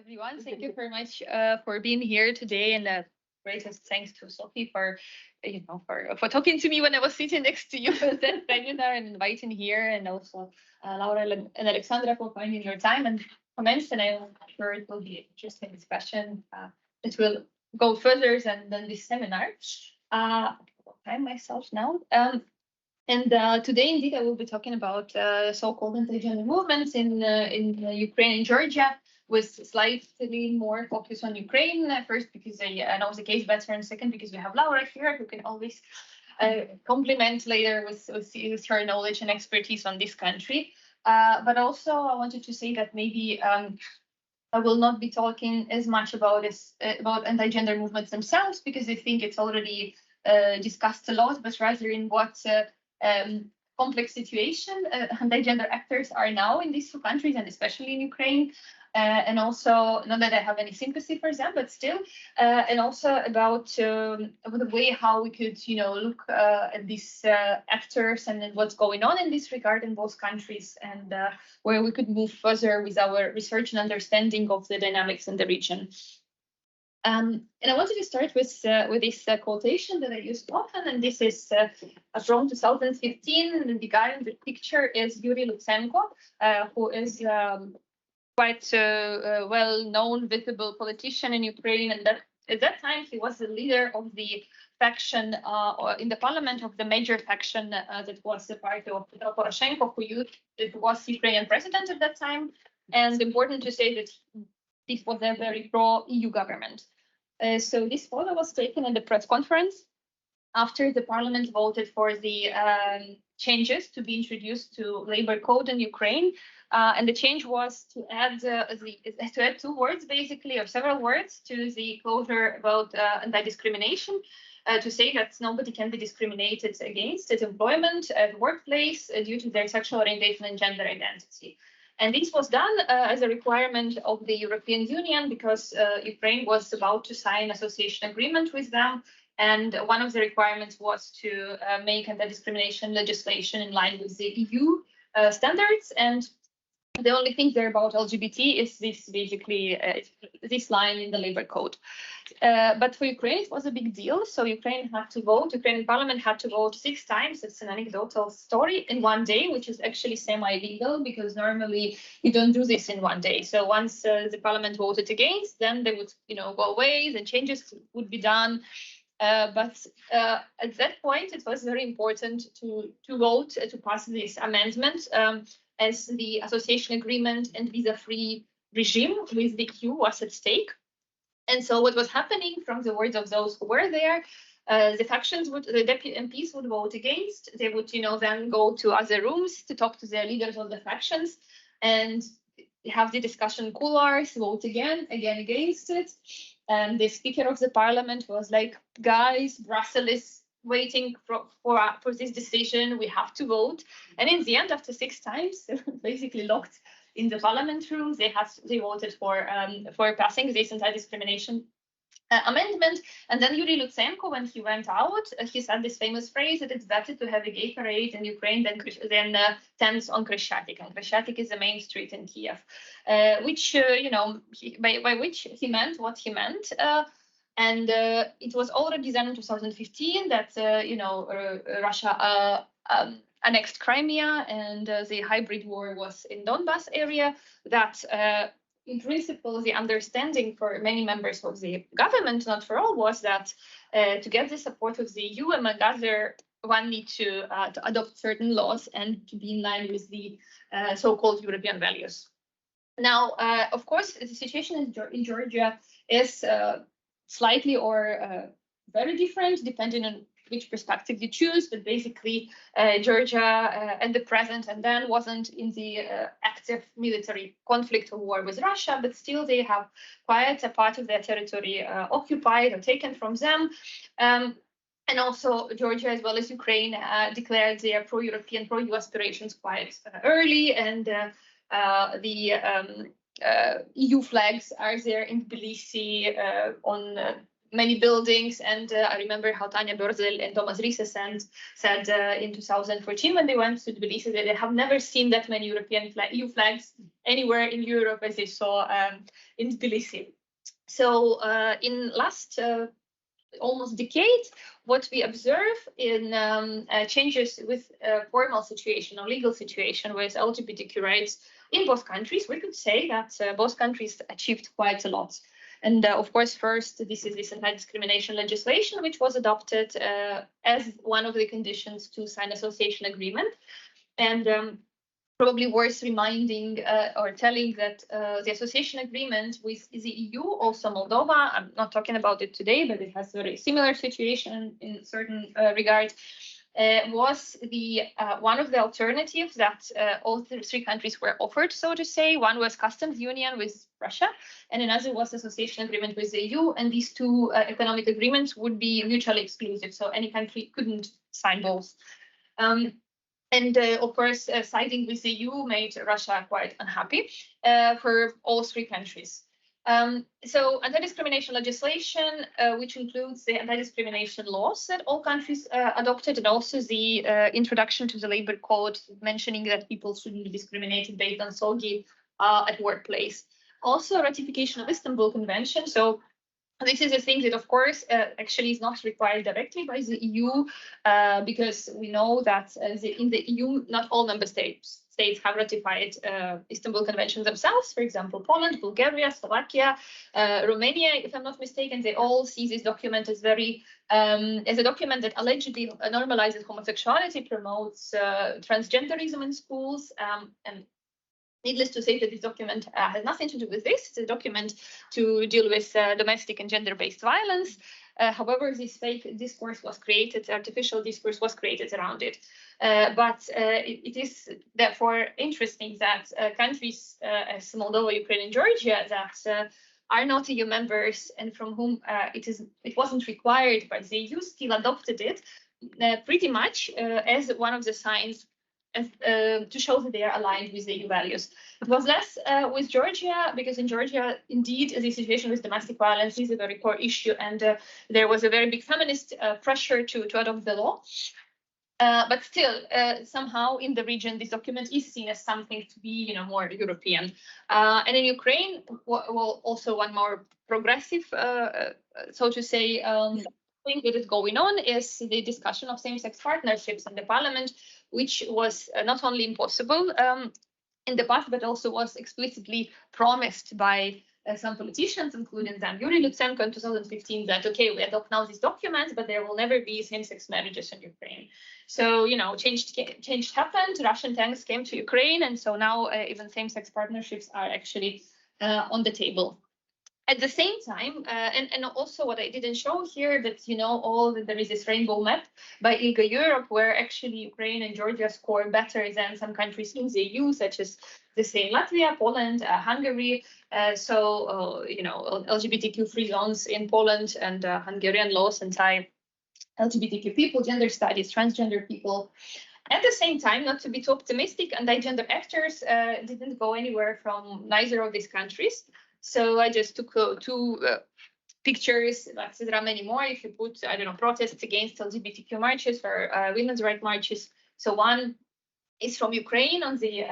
everyone. Thank you very much for being here today, and greatest thanks to Sophie for for talking to me when I was sitting next to you at that webinar and inviting here, and also Laura and Alexandra for finding your time and comments. And I'm sure it will be an interesting discussion that will go further than this seminar. I'm myself now. And today, indeed, I will be talking about so-called anti-gender movements in Ukraine and Georgia, with slightly more focus on Ukraine. First, because I know the case better, and second, because we have Laura here, who can always complement later with her knowledge and expertise on this country. But also, I wanted to say that maybe I will not be talking as much about anti-gender movements themselves, because I think it's already discussed a lot, but rather in what complex situation anti-gender actors are now in these two countries, and especially in Ukraine. And also, not that I have any sympathy for them, but still, and also about the way how we could, look at these actors and what's going on in this regard in both countries, and where we could move further with our research and understanding of the dynamics in the region. And I wanted to start with this quotation that I use often, and this is from 2015. And the guy in the picture is Yuri Lutsenko, who is quite well-known, visible politician in Ukraine. And that at that time, he was the leader of the faction in the parliament of the major faction that was the party of Poroshenko, who was Ukrainian president at that time. And important to say that this was a very pro-EU government. So this photo was taken in the press conference after the parliament voted for the changes to be introduced to labor code in Ukraine. And the change was to add two words, basically, or several words to the closure about anti-discrimination, to say that nobody can be discriminated against at employment, at workplace, due to their sexual orientation and gender identity. And this was done as a requirement of the European Union, because Ukraine was about to sign association agreement with them. And one of the requirements was to make anti-discrimination legislation in line with the EU standards. And the only thing there about LGBT is this, basically this line in the labor code. But for Ukraine, it was a big deal. So Ukrainian parliament had to vote 6 times. It's an anecdotal story in one day, which is actually semi-legal, because normally you don't do this in one day. So once the parliament voted against, then they would, go away. The changes would be done. But at that point, it was very important to vote to pass this amendment, as the association agreement and visa-free regime with the EU was at stake. And so what was happening, from the words of those who were there, the MPs would vote against. They would, then go to other rooms to talk to their leaders of the factions and have the discussion couloirs, vote again against it. And the speaker of the parliament was like, guys, Brussels is waiting for this decision. We have to vote. And in the end, after 6 times, they were basically locked in the parliament room. They voted for passing this anti-discrimination amendment. And then Yuri Lutsenko, when he went out, he said this famous phrase that it's better to have a gay parade in Ukraine than tents on Krещатик. And Krещатик is the main street in Kiev, which by which he meant what he meant. And it was already then in 2015 that Russia annexed Crimea, and the hybrid war was in Donbas area. That in principle, the understanding for many members of the government, not for all, was that to get the support of the EU, among other, one need to adopt certain laws and to be in line with the so-called European values. Now, of course, the situation in Georgia is slightly or very different, depending on which perspective you choose. But basically, Georgia at the present and then wasn't in the active military conflict or war with Russia, but still they have quite a part of their territory occupied or taken from them. And also Georgia, as well as Ukraine, declared their pro-European, pro-EU aspirations quite early, and the EU flags are there in Tbilisi on many buildings. And I remember how Tanya Borzel and Thomas Riese said in 2014 when they went to Tbilisi that they have never seen that many European EU flags anywhere in Europe as they saw in Tbilisi. So in last almost decade, what we observe in changes with formal situation or legal situation with LGBTQ rights in both countries, we could say that both countries achieved quite a lot. And of course, first, this is this anti-discrimination legislation, which was adopted as one of the conditions to sign association agreement. And probably worth reminding or telling that the association agreement with the EU, also Moldova, I'm not talking about it today, but it has a very similar situation in certain regards, was the one of the alternatives that all three countries were offered, so to say. One was customs union with Russia, and another was association agreement with the EU, and these two economic agreements would be mutually exclusive, so any country couldn't sign both. And of course, siding with the EU made Russia quite unhappy for all three countries. So anti-discrimination legislation, which includes the anti-discrimination laws that all countries adopted, and also the introduction to the labor code mentioning that people shouldn't be discriminated based on solely at workplace. Also ratification of Istanbul Convention. So this is a thing that, of course, actually is not required directly by the EU, because we know that in the EU, not all member states have ratified Istanbul Convention themselves. For example, Poland, Bulgaria, Slovakia, Romania, if I'm not mistaken, they all see this document as as a document that allegedly normalizes homosexuality, promotes transgenderism in schools, and needless to say that this document has nothing to do with this. It's a document to deal with domestic and gender-based violence. However, this fake discourse was created, artificial discourse was created around it. But it is therefore interesting that countries as Moldova, Ukraine, and Georgia that are not EU members and from whom it wasn't required by the EU still adopted it pretty much as one of the signs to show that they are aligned with the EU values. It was less with Georgia, because in Georgia, indeed, the situation with domestic violence is a very core issue, and there was a very big feminist pressure to adopt the law. But still, somehow in the region, this document is seen as something to be, more European. And in Ukraine, well, also one more progressive, so to say, thing that is going on is the discussion of same-sex partnerships in the parliament, which was not only impossible in the past, but also was explicitly promised by some politicians, including Yuri Lutsenko in 2015, that, okay, we adopt now these documents, but there will never be same-sex marriages in Ukraine. So, change happened. Russian tanks came to Ukraine, and so now even same-sex partnerships are actually on the table. At the same time, and also what I didn't show here, but there is this rainbow map by ILGA Europe, where actually Ukraine and Georgia score better than some countries in the EU, such as the same Latvia, Poland, Hungary. So LGBTQ free zones in Poland, and Hungarian laws anti-LGBTQ people, gender studies, transgender people. At the same time, not to be too optimistic, anti-gender actors didn't go anywhere from neither of these countries. So I just took two pictures, but there are many more. If you put, protests against LGBTQ marches or women's rights marches. So one is from Ukraine on the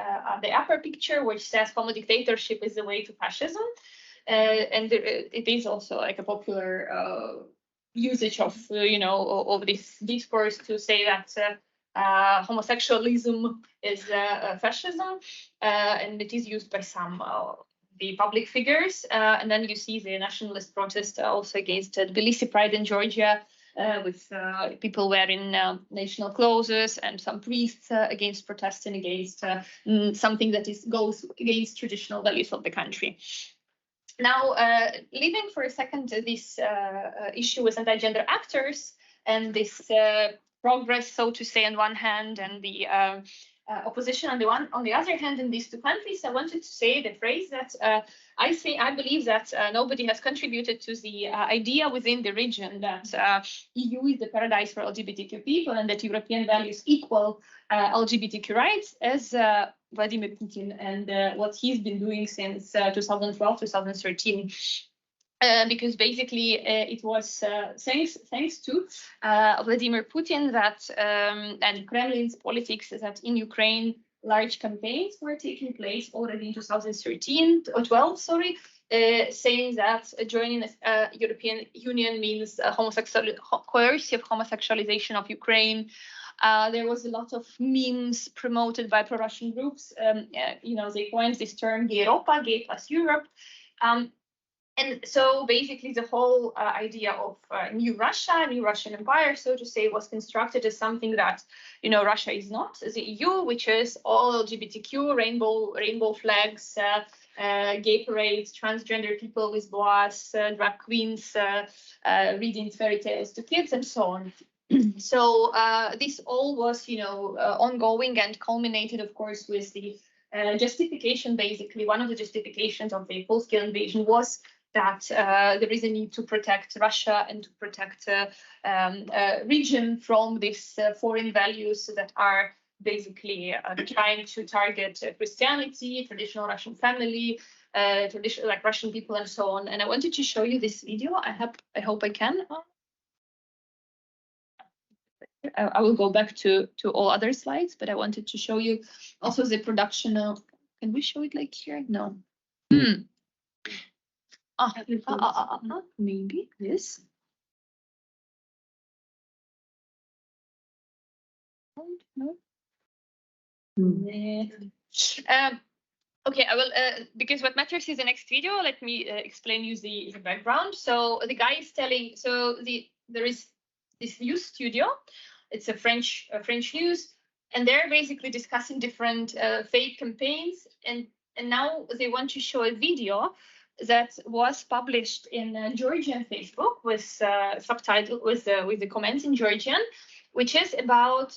upper picture, which says homo dictatorship is the way to fascism. And it is also like a popular usage of, of this discourse to say that homosexualism is fascism, and it is used by some the public figures, and then you see the nationalist protest also against Tbilisi Pride in Georgia, with people wearing national clothes, and some priests against protesting against something that goes against traditional values of the country. Now, leaving for a second this issue with anti-gender actors and this progress, so to say, on one hand, and the opposition on the other hand in these two countries, I wanted to say the phrase that I believe that nobody has contributed to the idea within the region that EU is the paradise for LGBTQ people and that European values equal LGBTQ rights, as Vladimir Putin and what he's been doing since 2012, 2013. because basically it was thanks to Vladimir Putin that and Kremlin's politics that in Ukraine large campaigns were taking place already in 2013 or 12, sorry, saying that joining the European Union means coercive homosexualization of Ukraine. There was a lot of memes promoted by pro-Russian groups. They coined this term "Gay Europa," "Gay plus Europe." And so basically the whole idea of new Russia, new Russian empire, so to say, was constructed as something that, Russia is not the EU, which is all LGBTQ, rainbow flags, gay parades, transgender people with boas, drag queens, reading fairy tales to kids, and so on. So this all was, ongoing and culminated, of course, with the justification. Basically, one of the justifications of the full-scale invasion was that there is a need to protect Russia and to protect region from these foreign values that are basically trying to target Christianity, traditional Russian family, traditional like Russian people, and so on. And I wanted to show you this video. I hope I can. I will go back to all other slides, but I wanted to show you also the production of. Can we show it like here? No. Maybe this. No. Okay, I will, because what matters is the next video. Let me explain you the background. So the guy is telling, there is this news studio. It's a French news, and they're basically discussing different fake campaigns. And now they want to show a video that was published in Georgian Facebook with subtitle with the comments in Georgian, which is about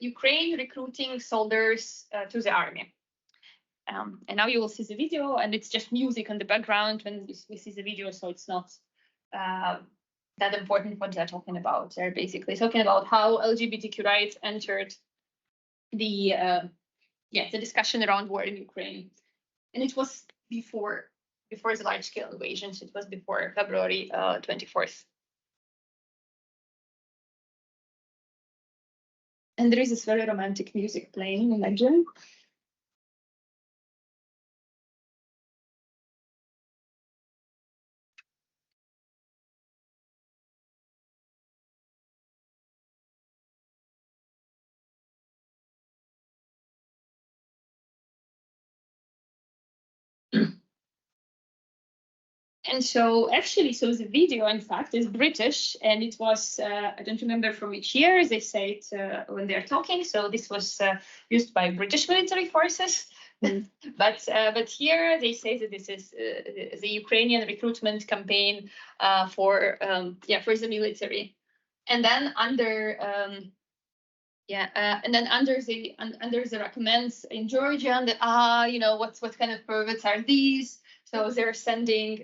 Ukraine recruiting soldiers to the army. And now you will see the video, and it's just music on the background when we see the video, so it's not that important what they're talking about. They're basically talking about how LGBTQ rights entered the discussion around war in Ukraine, and it was before the large-scale invasions. It was before February 24th. And there is this very romantic music playing, imagine. And so actually, the video, in fact, is British, and it was, I don't remember from which year, they say it when they're talking. So this was used by British military forces. But here they say that this is the Ukrainian recruitment campaign for the military. And then under the recommends in Georgia, and what kind of perverts are these? So they're sending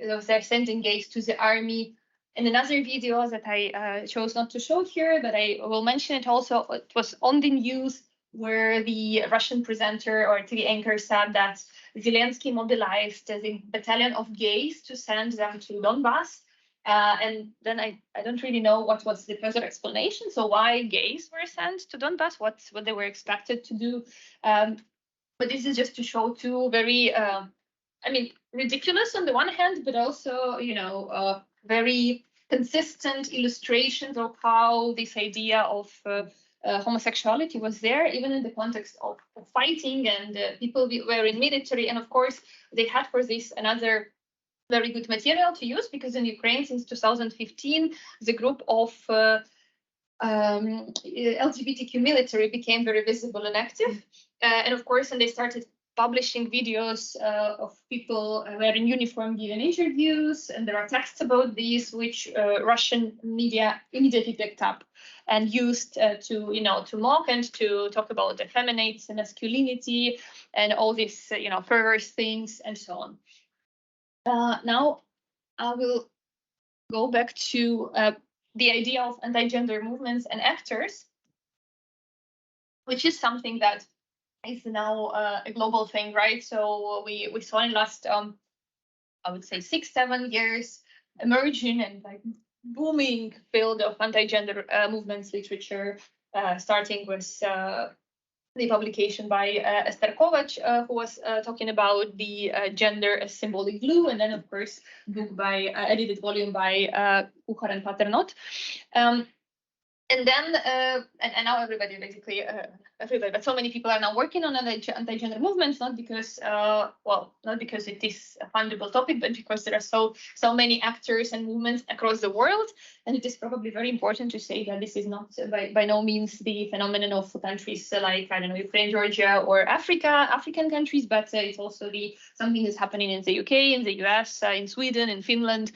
gays to the army. In another video that I chose not to show here, but I will mention it also, it was on the news where the Russian presenter or TV anchor said that Zelensky mobilized the battalion of gays to send them to Donbass. And then I don't really know what was the further explanation. So why gays were sent to Donbass, what they were expected to do. But this is just to show two very, ridiculous on the one hand, but also, very consistent illustrations of how this idea of homosexuality was there, even in the context of fighting, and people were in military. And of course, they had for this another very good material to use, because in Ukraine since 2015, the group of LGBTQ military became very visible and active. And of course, and they started publishing videos of people wearing uniform giving interviews, and there are texts about these, which Russian media immediately picked up and used to mock and to talk about effeminate masculinity and all these perverse things and so on. Now I will go back to the idea of anti-gender movements and actors, which is something that is now a global thing, right? So we saw in last, I would say 6-7 years, emerging and like booming field of anti-gender movements literature, starting with the publication by Esther Kovac, who was talking about the gender as symbolic glue, and then of course book by edited volume by Kuchar and Paternot. And then, and now everybody basically, everybody, but so many people are now working on anti-gender movements, not because, not because it is a fundamental topic, but because there are so many actors and movements across the world. And it is probably very important to say that this is not by no means the phenomenon of countries like, I don't know, Ukraine, Georgia, or African countries, but it's also something that's happening in the UK, in the US, in Sweden, in Finland.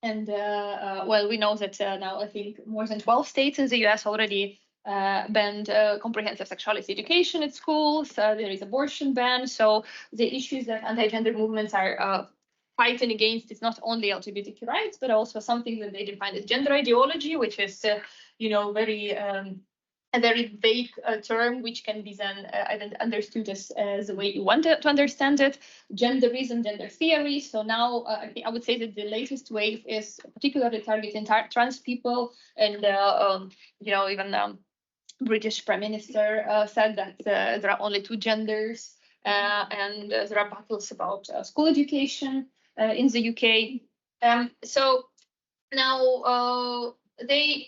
And well, we know that now I think more than 12 states in the US already banned comprehensive sexuality education at schools. There is abortion ban. So the issues that anti-gender movements are fighting against is not only LGBTQ rights, but also something that they define as gender ideology, which is, very a very vague term, which can be then understood as the way you want to understand it. Genderism, gender theory. So now I would say that the latest wave is particularly targeting trans people, and even British Prime Minister said that there are only two genders, and there are battles about school education in the UK. So now the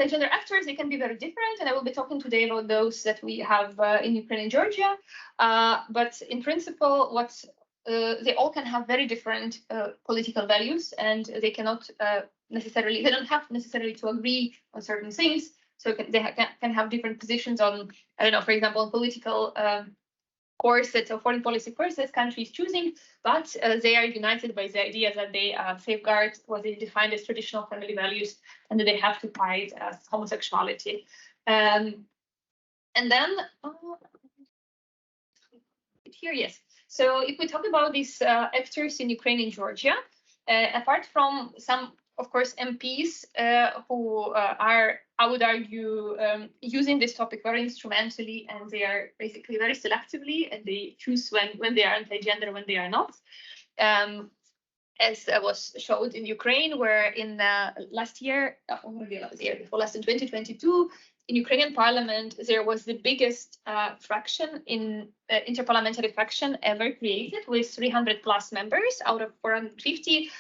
gender actors, they can be very different, and I will be talking today about those that we have in Ukraine and Georgia. But in principle, they all can have very different political values, and they cannot they don't have necessarily to agree on certain things. So they can have different positions on, I don't know, for example, on political courses or foreign policy courses country is choosing, but they are united by the idea that they safeguard what they define as traditional family values, and that they have to fight homosexuality. And then here, yes. So if we talk about these actors in Ukraine and Georgia, apart from some, of course, MPs who are, I would argue, using this topic very instrumentally, and they are basically very selectively, and they choose when they are anti-gender, when they are not. As was showed in Ukraine, where in last year, before last in 2022, in Ukrainian parliament, there was the biggest fraction in interparliamentary fraction ever created, with 300 plus members out of 450.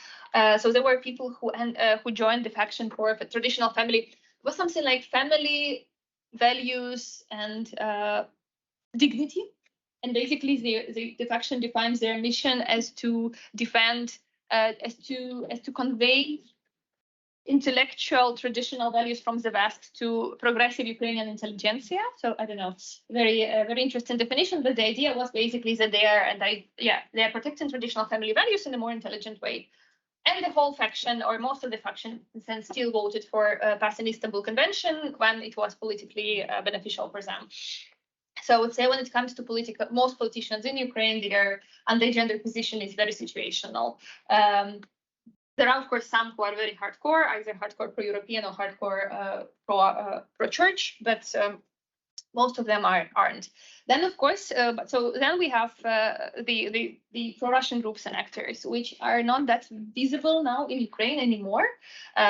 So there were people who joined the faction for a traditional family. It was something like family values and dignity. And basically, the faction defines their mission as to defend, as to convey intellectual traditional values from the West to progressive Ukrainian intelligentsia. So I don't know, very interesting definition. But the idea was basically that they are protecting traditional family values in a more intelligent way. And the whole faction, or most of the faction, then still voted for passing Istanbul Convention when it was politically beneficial for them. So I would say when it comes to most politicians in Ukraine, their anti-gender position is very situational. There are, of course, some who are very hardcore, either hardcore pro-European or hardcore pro-church, but most of them aren't. Then, of course, so then we have the pro-Russian groups and actors, which are not that visible now in Ukraine anymore,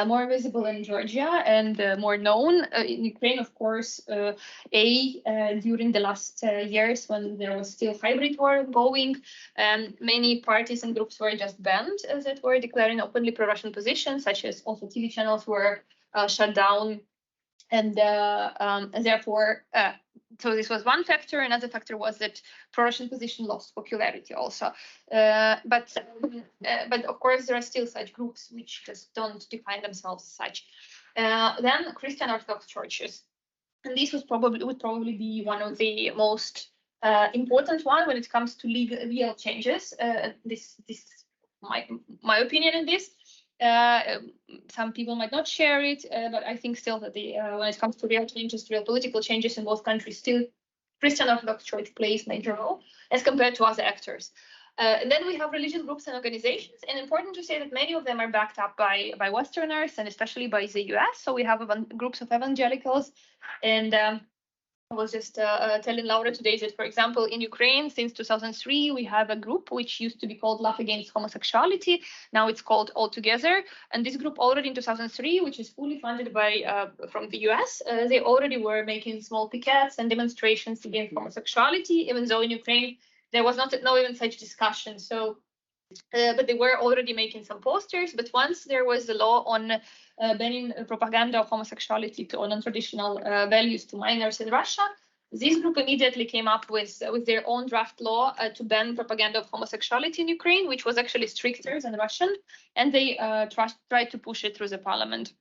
more visible in Georgia and more known in Ukraine, of course, during the last years when there was still hybrid war going, many parties and groups were just banned that were declaring openly pro-Russian positions, such as also TV channels were shut down. And therefore, so this was one factor. Another factor was that pro-Russian position lost popularity also. But of course, there are still such groups which just don't define themselves as such. Then Christian Orthodox churches, and this would probably be one of the most important one when it comes to real changes. This my opinion in this. Some people might not share it, but I think still that when it comes to real changes, real political changes in both countries, still Christian Orthodox Church plays major role as compared to other actors. And then we have religious groups and organizations, and important to say that many of them are backed up by Westerners and especially by the US. So we have groups of evangelicals and I was just telling Laura today that, for example, in Ukraine, since 2003, we have a group which used to be called Love Against Homosexuality. Now it's called All Together. And this group already in 2003, which is fully funded by from the US, they already were making small pickets and demonstrations against homosexuality, even though in Ukraine there was not even such discussion. So but they were already making some posters. But once there was a law on banning propaganda of homosexuality to non-traditional values to minors in Russia, this group immediately came up with their own draft law to ban propaganda of homosexuality in Ukraine, which was actually stricter than Russian, and they tried to push it through the parliament.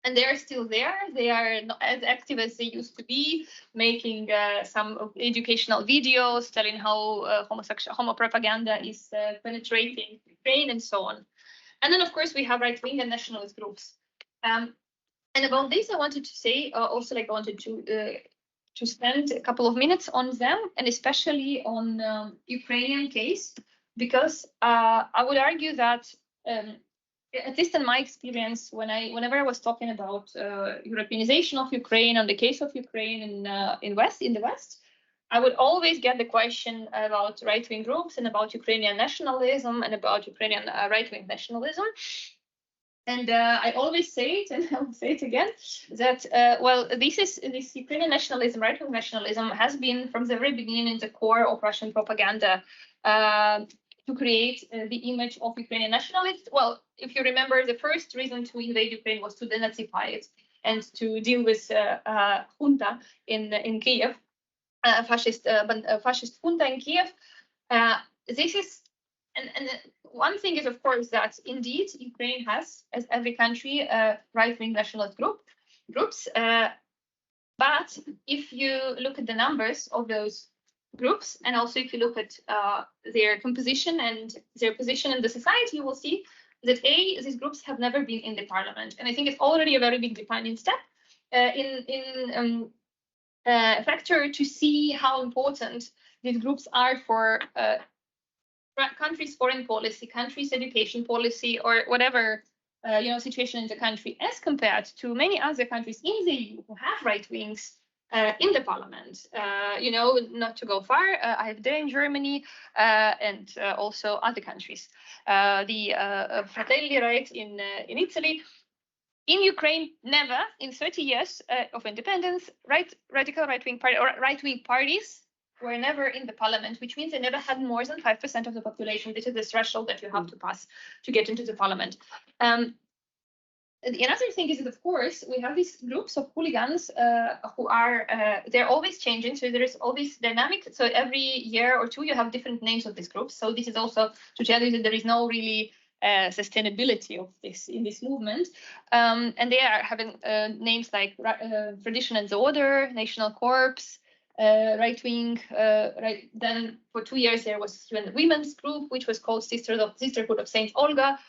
And they are still there. They are not as active as they used to be, making some educational videos telling how homo propaganda is penetrating Ukraine and so on. And then, of course, we have right-wing and nationalist groups. And about this, I wanted to say also, like, I wanted to spend a couple of minutes on them, and especially on Ukrainian case, because I would argue that at least in my experience, whenever I was talking about Europeanization of Ukraine and the case of Ukraine in the West, I would always get the question about right-wing groups and about Ukrainian nationalism and about Ukrainian right-wing nationalism. And I always say it, and I will say it again, that well, this Ukrainian nationalism, right-wing nationalism, has been from the very beginning in the core of Russian propaganda. To create the image of Ukrainian nationalists. Well, if you remember, the first reason to invade Ukraine was to denazify it and to deal with junta in Kiev, fascist junta in Kiev. This is, and one thing is, of course, that indeed Ukraine has, as every country, right-wing nationalist groups. But if you look at the numbers of those groups, and also if you look at their composition and their position in the society, you will see that these groups have never been in the parliament, and I think it's already a very big defining step in factor to see how important these groups are for countries' foreign policy, countries' education policy, or whatever situation in the country, as compared to many other countries in the EU who have right wings. In the parliament, not to go far, AfD in Germany and also other countries. The Fratelli right in Italy. In Ukraine, never in 30 years of independence, radical right-wing party or right-wing parties were never in the parliament, which means they never had more than 5% of the population. This is the threshold that you have to pass to get into the parliament. Another thing is that, of course, we have these groups of hooligans who are, they're always changing. So there is always dynamic. So every year or two, you have different names of these groups. So this is also to tell you that there is no really sustainability of this in this movement. And they are having names like Tradition and the Order, National Corps, right-wing. Right. Then for 2 years, there was a women's group, which was called Sisterhood of Saint Olga.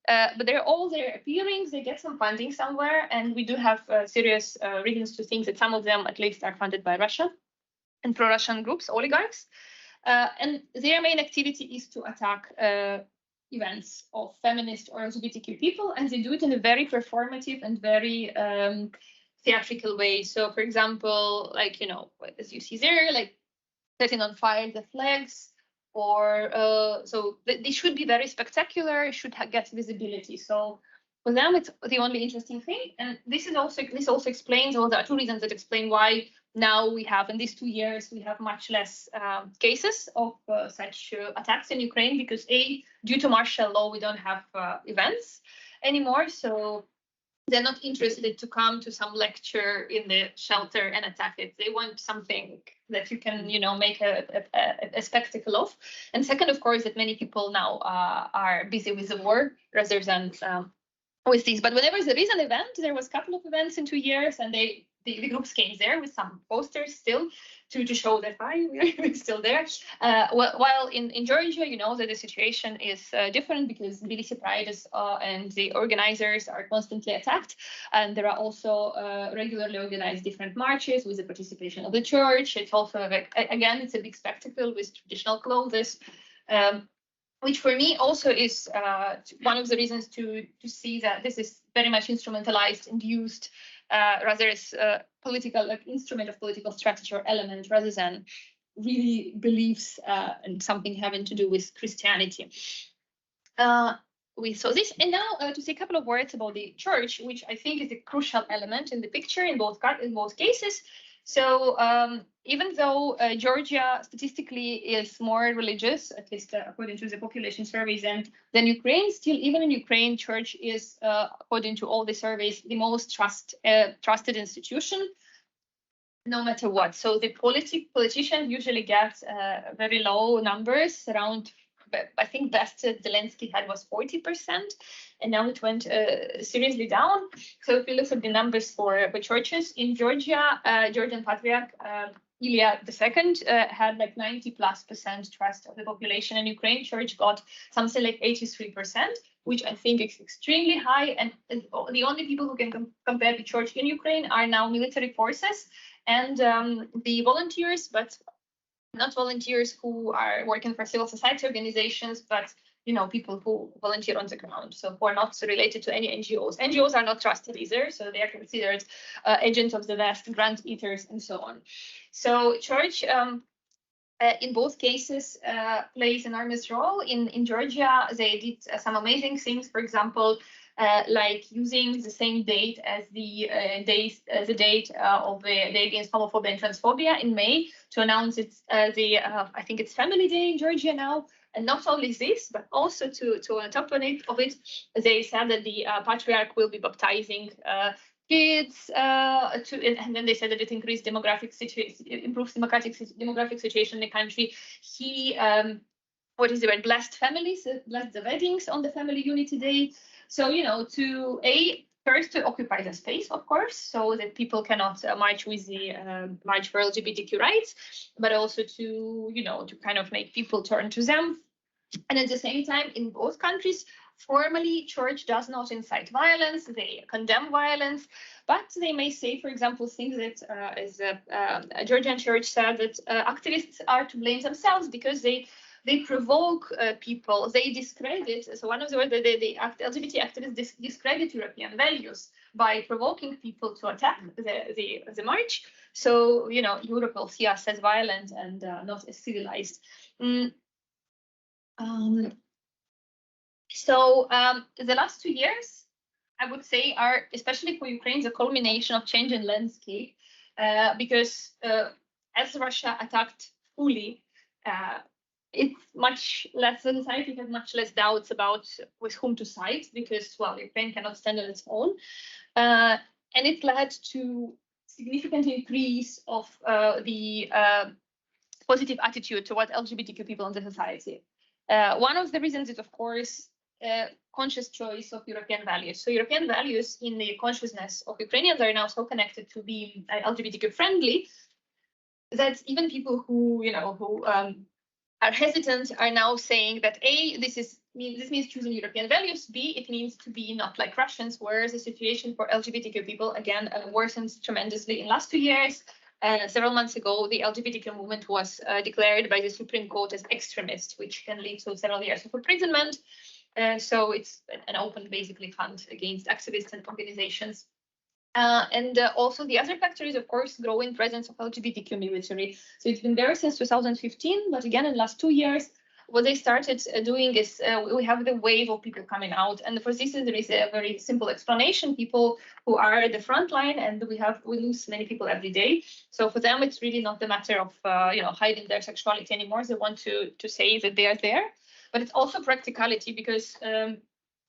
But they're all there appearing, they get some funding somewhere, and we do have serious reasons to think that some of them at least are funded by Russia and pro-Russian groups, oligarchs. And their main activity is to attack events of feminist or LGBTQ people, and they do it in a very performative and very theatrical way. So, for example, like, as you see there, like setting on fire the flags, or so they should be very spectacular, should get visibility. So for them, it's the only interesting thing. And this also explains, well, there are two reasons that explain why now we have, in these 2 years, we have much less cases of such attacks in Ukraine, because due to martial law, we don't have events anymore. So they're not interested to come to some lecture in the shelter and attack it. They want something that you can, make a spectacle of. And second, of course, that many people now are busy with the war rather than with these. But whenever there is an event, there was a couple of events in 2 years, and the groups came there with some posters still to show that, hi, we're still there. While in Georgia, that the situation is different, because Tbilisi Pride and the organizers are constantly attacked. And there are also regularly organized different marches with the participation of the church. It's also, again, it's a big spectacle with traditional clothes. which for me also is one of the reasons to see that this is very much instrumentalized and used rather as a political, like instrument of political strategy or element, rather than really beliefs and something having to do with Christianity. We saw this, and now to say a couple of words about the church, which I think is a crucial element in the picture in both cases. So even though Georgia statistically is more religious, at least according to the population surveys, than Ukraine, still even in Ukraine, church is, according to all the surveys, the most trusted institution, no matter what. So the politicians usually get very low numbers, around, I think best Zelensky had was 40%, and now it went seriously down. So if you look at the numbers for churches in Georgia, Georgian Patriarch Ilya II had like 90+% trust of the population, and Ukraine church got something like 83%, which I think is extremely high. And the only people who can compare the church in Ukraine are now military forces and the volunteers, but not volunteers who are working for civil society organizations, but people who volunteer on the ground, so who are not related to any NGOs. NGOs are not trusted either, so they are considered agents of the West, grant eaters, and so on. So church, in both cases, plays an enormous role. In Georgia, they did some amazing things. For example, like using the same date as the date of the Day Against Homophobia and Transphobia in May to announce it's I think it's Family Day in Georgia now. And not only this, but also to on top of it, they said that the patriarch will be baptizing kids, and then they said that it improves demographic situation in the country. He blessed families, blessed the weddings on the Family Unity Day. So first to occupy the space, of course, so that people cannot march with the march for LGBTQ rights, but also to kind of make people turn to them. And at the same time, in both countries, formally, church does not incite violence. They condemn violence, but they may say, for example, things that, as a Georgian church said, that activists are to blame themselves because they provoke people, they discredit. So one of the words that the LGBT activists discredit European values by provoking people to attack the march. So Europe will see us as violent and not as civilized. So the last 2 years, I would say, are, especially for Ukraine, the culmination of change in landscape, because as Russia attacked fully, it's much less, the society has much less doubts about with whom to side, because, well, Ukraine cannot stand on its own. And it led to significant increase of the positive attitude toward LGBTQ people in the society. One of the reasons is, of course, conscious choice of European values. So European values in the consciousness of Ukrainians are now so connected to being LGBTQ friendly that even people who are hesitant are now saying that A, this means choosing European values. B, it means to be not like Russians, whereas the situation for LGBTQ people again worsened tremendously in last 2 years. Several months ago, the LGBTQ movement was declared by the Supreme Court as extremist, which can lead to several years of imprisonment. So it's an open, basically, hunt against activists and organizations. And also the other factor is, of course, growing presence of LGBTQ military. So it's been there since 2015, but again, in the last 2 years, what they started doing is we have the wave of people coming out. And for this, there is a very simple explanation. People who are at the front line, and we lose many people every day. So for them, it's really not the matter of hiding their sexuality anymore. They want to say that they are there. But it's also practicality, because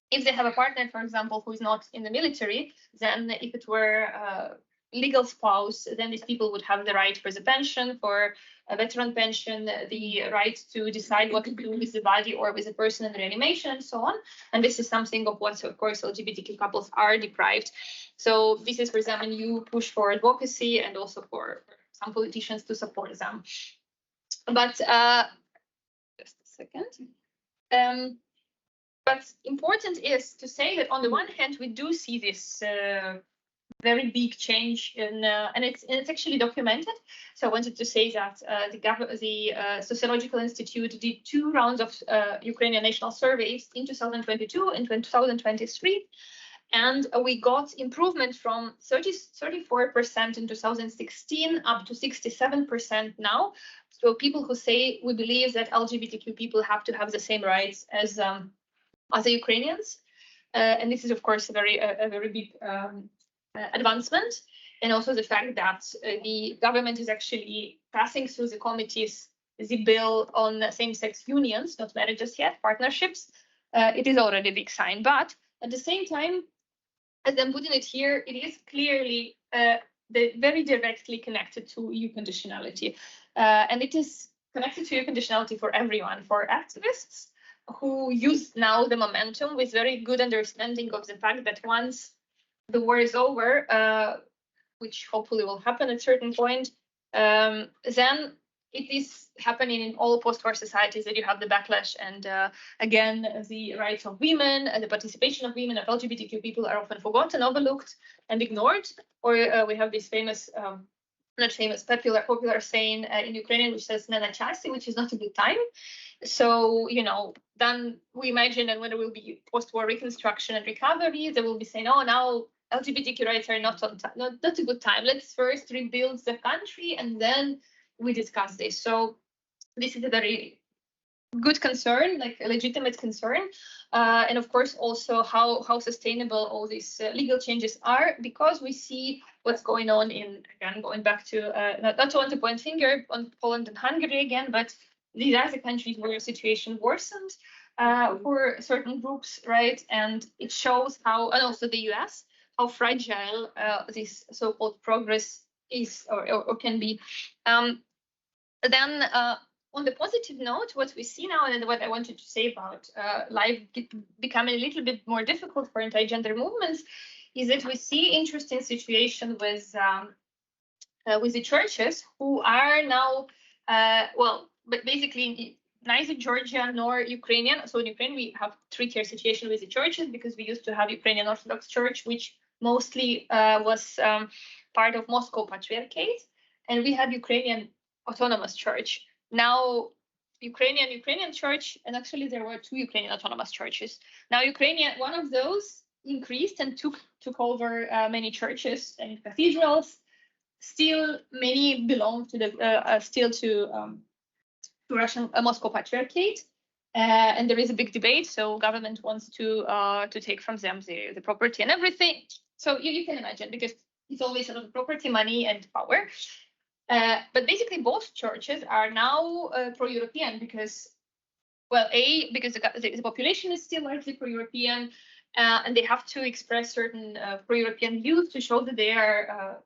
if they have a partner, for example, who is not in the military, then if it were a legal spouse, then these people would have the right for the pension, for a veteran pension, the right to decide what to do with the body or with the person in reanimation, and so on. And this is something of what, of course, LGBTQ couples are deprived. So this is for them a new push for advocacy, and also for some politicians to support them. But just a second. But important is to say that on the one hand, we do see this very big change in, and it's actually documented. So I wanted to say that the Sociological Institute did 2 rounds of Ukrainian national surveys in 2022 and 2023. And we got improvement from 34% in 2016 up to 67% now. So people who say we believe that LGBTQ people have to have the same rights as other Ukrainians. And this is, of course, a very big advancement. And also the fact that the government is actually passing through the committees the bill on same-sex unions, not marriages yet, partnerships. It is already a big sign. But at the same time, as I'm putting it here, it is clearly very directly connected to EU conditionality. And it is connected to EU conditionality for everyone, for activists who use now the momentum with very good understanding of the fact that once the war is over, which hopefully will happen at a certain point, then it is happening in all post-war societies that you have the backlash, and again, the rights of women and the participation of women, of LGBTQ people are often forgotten, overlooked, and ignored. Or we have this famous, not famous, popular saying in Ukrainian, which says "Nena chasi," which is not a good time. So, then we imagine that when there will be post-war reconstruction and recovery, they will be saying, oh, now LGBTQ rights are not a good time. Let's first rebuild the country and then we discuss this. So this is a very good concern, like a legitimate concern. And of course, also how sustainable all these legal changes are, because we see what's going on in, again, going back to, not to want to point finger on Poland and Hungary again, but these are the countries where the situation worsened for certain groups, right? And it shows how, and also the US, how fragile this so-called progress is or can be. Then on the positive note, what we see now, and what I wanted to say about life becoming a little bit more difficult for anti-gender movements, is that we see interesting situation with the churches, who are now, but basically neither Georgia nor Ukrainian. So in Ukraine, we have trickier situation with the churches, because we used to have Ukrainian Orthodox Church, which mostly was part of Moscow Patriarchate, and we had Ukrainian Autonomous Church. Now, Ukrainian Church, and actually there were 2 Ukrainian autonomous churches. Now, one of those increased and took over many churches and cathedrals. Still, many belong to the Russian Moscow Patriarchate, and there is a big debate. So government wants to take from them the property and everything. So you can imagine, because it's always a lot of property, money, and power. But basically, both churches are now pro-European because, because the population is still largely pro-European, and they have to express certain pro-European views to show that they are,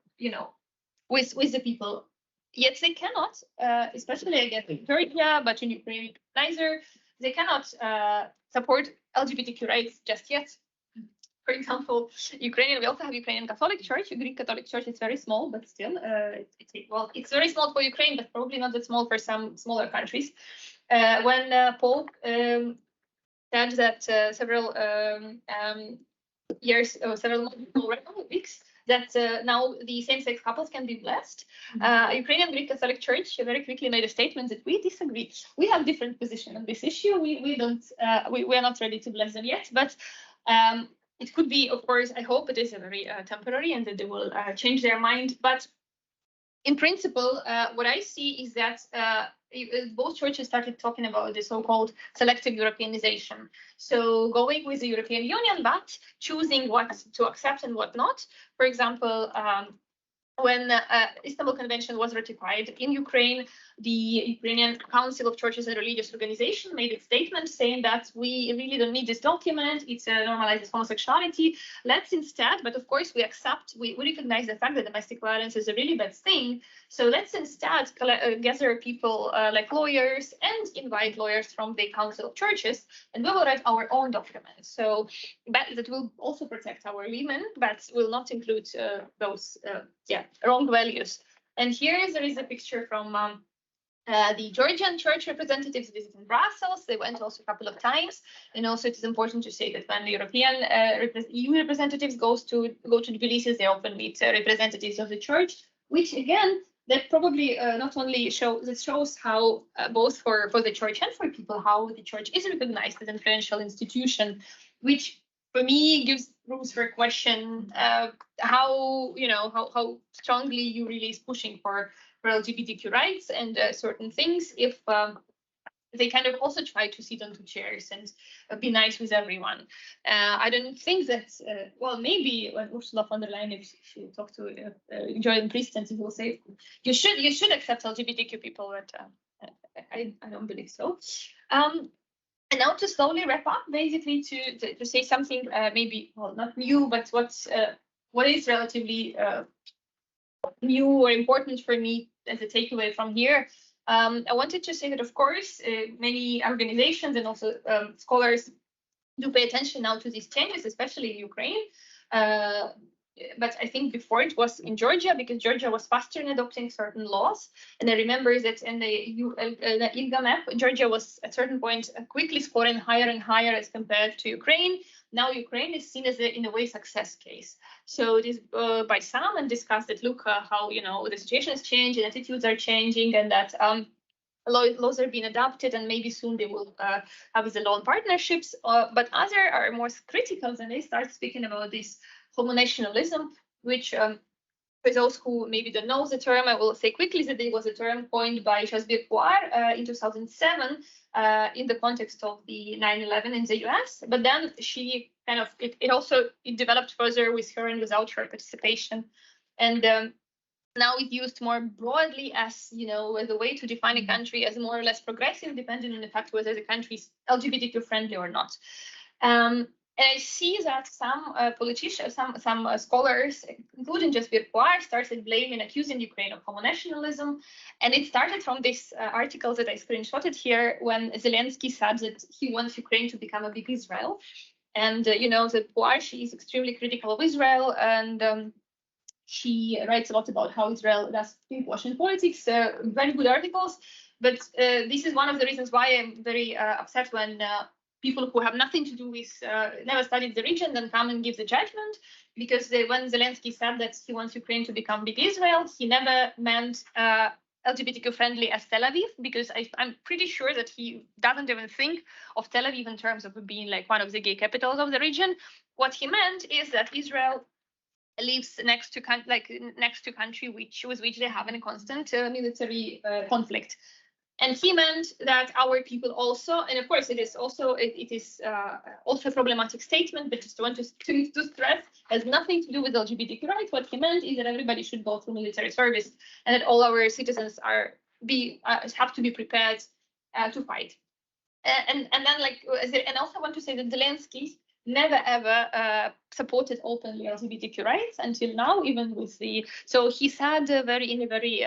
with the people. Yet they cannot, especially I guess in Georgia, but in Ukraine neither. They cannot support LGBTQ rights just yet. For example, we also have Ukrainian Catholic Church. Greek Catholic Church is very small, but still, it's very small for Ukraine, but probably not that small for some smaller countries. When Pope said that several weeks, that now the same-sex couples can be blessed, Ukrainian Greek Catholic Church very quickly made a statement that we disagree. We have different position on this issue. We are not ready to bless them yet, but it could be, of course, I hope it is a very temporary, and that they will change their mind. But in principle, what I see is that both churches started talking about the so-called selective Europeanization. So going with the European Union, but choosing what to accept and what not. For example, when Istanbul Convention was ratified in Ukraine, the Ukrainian Council of Churches and Religious Organizations made a statement saying that we really don't need this document. It normalizes homosexuality. Let's instead, but of course we recognize the fact that domestic violence is a really bad thing. So let's instead gather people like lawyers and invite lawyers from the Council of Churches, and we will write our own document. So that will also protect our women, but will not include those wrong values. And here there is a picture from The Georgian church representatives visited Brussels. They went also a couple of times. And also it is important to say that when the European EU representatives go to Tbilisi, they often meet representatives of the church, which again, that probably not only shows how both for the church and for people, how the church is recognized as an influential institution, which for me gives rooms for question how strongly you really is pushing for LGBTQ rights and certain things if they kind of also try to sit on two chairs and be nice with everyone. I don't think that, well, maybe when Ursula von der Leyen, if she talked to Jordan Christian, he will say, you should accept LGBTQ people, but I don't believe so. And now to slowly wrap up, basically to say something maybe, well, not new, but what is relatively new or important for me as a takeaway from here. I wanted to say that, of course, many organizations and also scholars do pay attention now to these changes, especially in Ukraine. But I think before it was in Georgia, because Georgia was faster in adopting certain laws. And I remember that in the ILGA map, Georgia was at a certain point quickly scoring higher and higher as compared to Ukraine. Now Ukraine is seen as in a way success case. So it is by some and discussed that look how the situation has changed and attitudes are changing, and that laws are being adopted, and maybe soon they will have the law on partnerships. But others are more critical, and they start speaking about this homonationalism, which for those who maybe don't know the term, I will say quickly that it was a term coined by Shevtsova in 2007 in the context of the 9/11 in the US. But then she kind of, it developed further with her and without her participation. And now it's used more broadly as, as a way to define a country as more or less progressive, depending on the fact whether the country is LGBTQ friendly or not. And I see that some politicians, some scholars, including just Virpoir, started blaming, accusing Ukraine of homonationalism. And it started from this article that I screenshotted here, when Zelensky said that he wants Ukraine to become a big Israel. And, the Poir, she is extremely critical of Israel. And she writes a lot about how Israel does pinkwashing politics, very good articles. But this is one of the reasons why I'm very upset when people who have nothing to do with, never studied the region, then come and give the judgment. Because when Zelensky said that he wants Ukraine to become big Israel, he never meant LGBTQ friendly as Tel Aviv, because I'm pretty sure that he doesn't even think of Tel Aviv in terms of being like one of the gay capitals of the region. What he meant is that Israel lives next to country with which they have a constant military conflict. And he meant that our people also, and of course it is also also a problematic statement, but just want to stress, has nothing to do with LGBTQ rights. What he meant is that everybody should go through military service, and that all our citizens have to be prepared to fight. And then and also want to say that Zelensky never ever supported openly LGBTQ rights until now, even with so he said in a very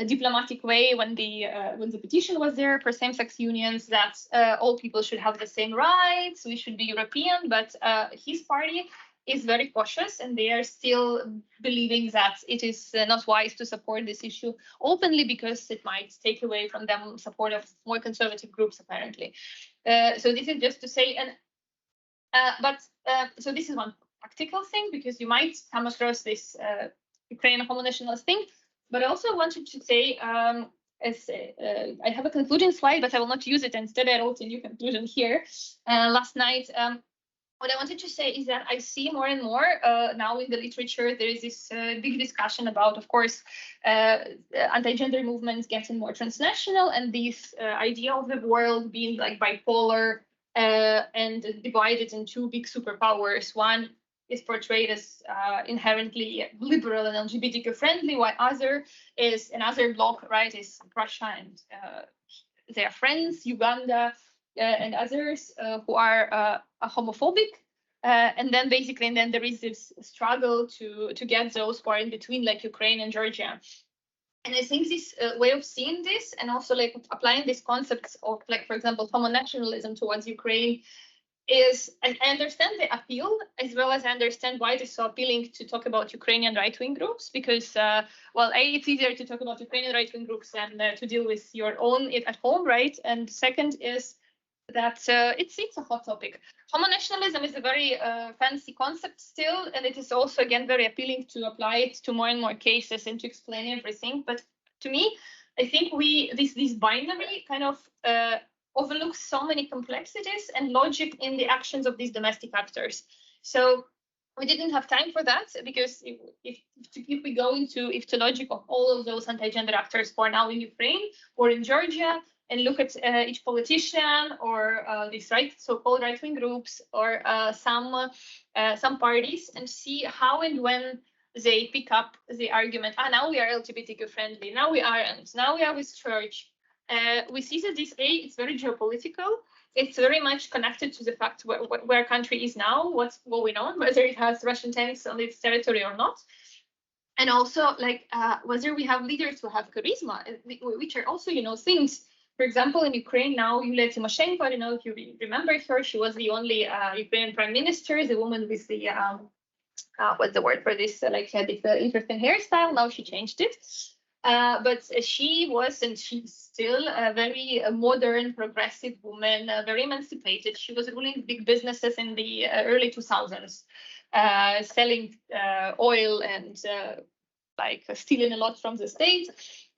diplomatic way when the petition was there for same-sex unions that all people should have the same rights, we should be European, but his party is very cautious, and they are still believing that it is not wise to support this issue openly, because it might take away from them support of more conservative groups, apparently. So this is just to say, and so this is one practical thing, because you might come across this Ukrainian homonationalist thing. But I also wanted to say, I have a concluding slide, but I will not use it. Instead, I wrote a new conclusion here last night. What I wanted to say is that I see more and more now in the literature, there is this big discussion about, of course, anti-gender movements getting more transnational, and this idea of the world being like bipolar and divided in two big superpowers. One is portrayed as inherently liberal and LGBTQ friendly, while another bloc, right, is Russia and their friends, Uganda, and others who are homophobic. And then there is this struggle to get those who are in between, like Ukraine and Georgia. And I think this way of seeing this, and also like applying these concepts of, like, for example, homonationalism towards Ukraine, is, and I understand the appeal, as well as I understand why it is so appealing to talk about Ukrainian right-wing groups, because, well, A, it's easier to talk about Ukrainian right-wing groups than to deal with your own at home, right? And second is that it's a hot topic. Homonationalism is a very fancy concept still, and it is also, again, very appealing to apply it to more and more cases and to explain everything. But to me, I think this binary kind of overlooks so many complexities and logic in the actions of these domestic actors. So we didn't have time for that, because if we go into the logic of all of those anti-gender actors who are now in Ukraine or in Georgia, and look at each politician or these so-called right-wing groups or some parties, and see how and when they pick up the argument, now we are LGBTQ friendly, now we aren't, now we are with church. We see that this, it's very geopolitical. It's very much connected to the fact where a country is now, what's going on, whether it has Russian tanks on its territory or not. And also, like, whether we have leaders who have charisma, which are also, things. For example, in Ukraine now, Yulia Tymoshenko, I don't know if you remember her, she was the only Ukrainian prime minister, the woman with the, what's the word for this, like, had this interesting hairstyle. Now she changed it. But she was, and she's still a very modern, progressive woman, very emancipated. She was ruling big businesses in the early 2000s, selling oil and like stealing a lot from the state.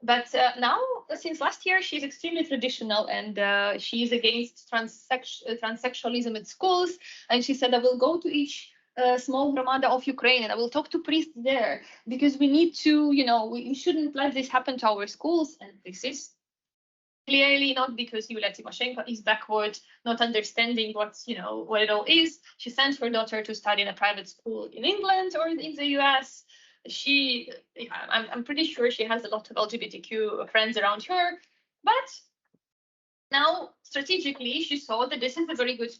But now, since last year, she's extremely traditional, and she's against transsexualism in schools. And she said, I will go to each small gromada of Ukraine, and I will talk to priests there, because we need to, we shouldn't let this happen to our schools. And this is clearly not because Yulia Tymoshenko is backward, not understanding what it all is. She sent her daughter to study in a private school in England or in the US. I'm pretty sure she has a lot of LGBTQ friends around her. But now, strategically, she saw that this is a very good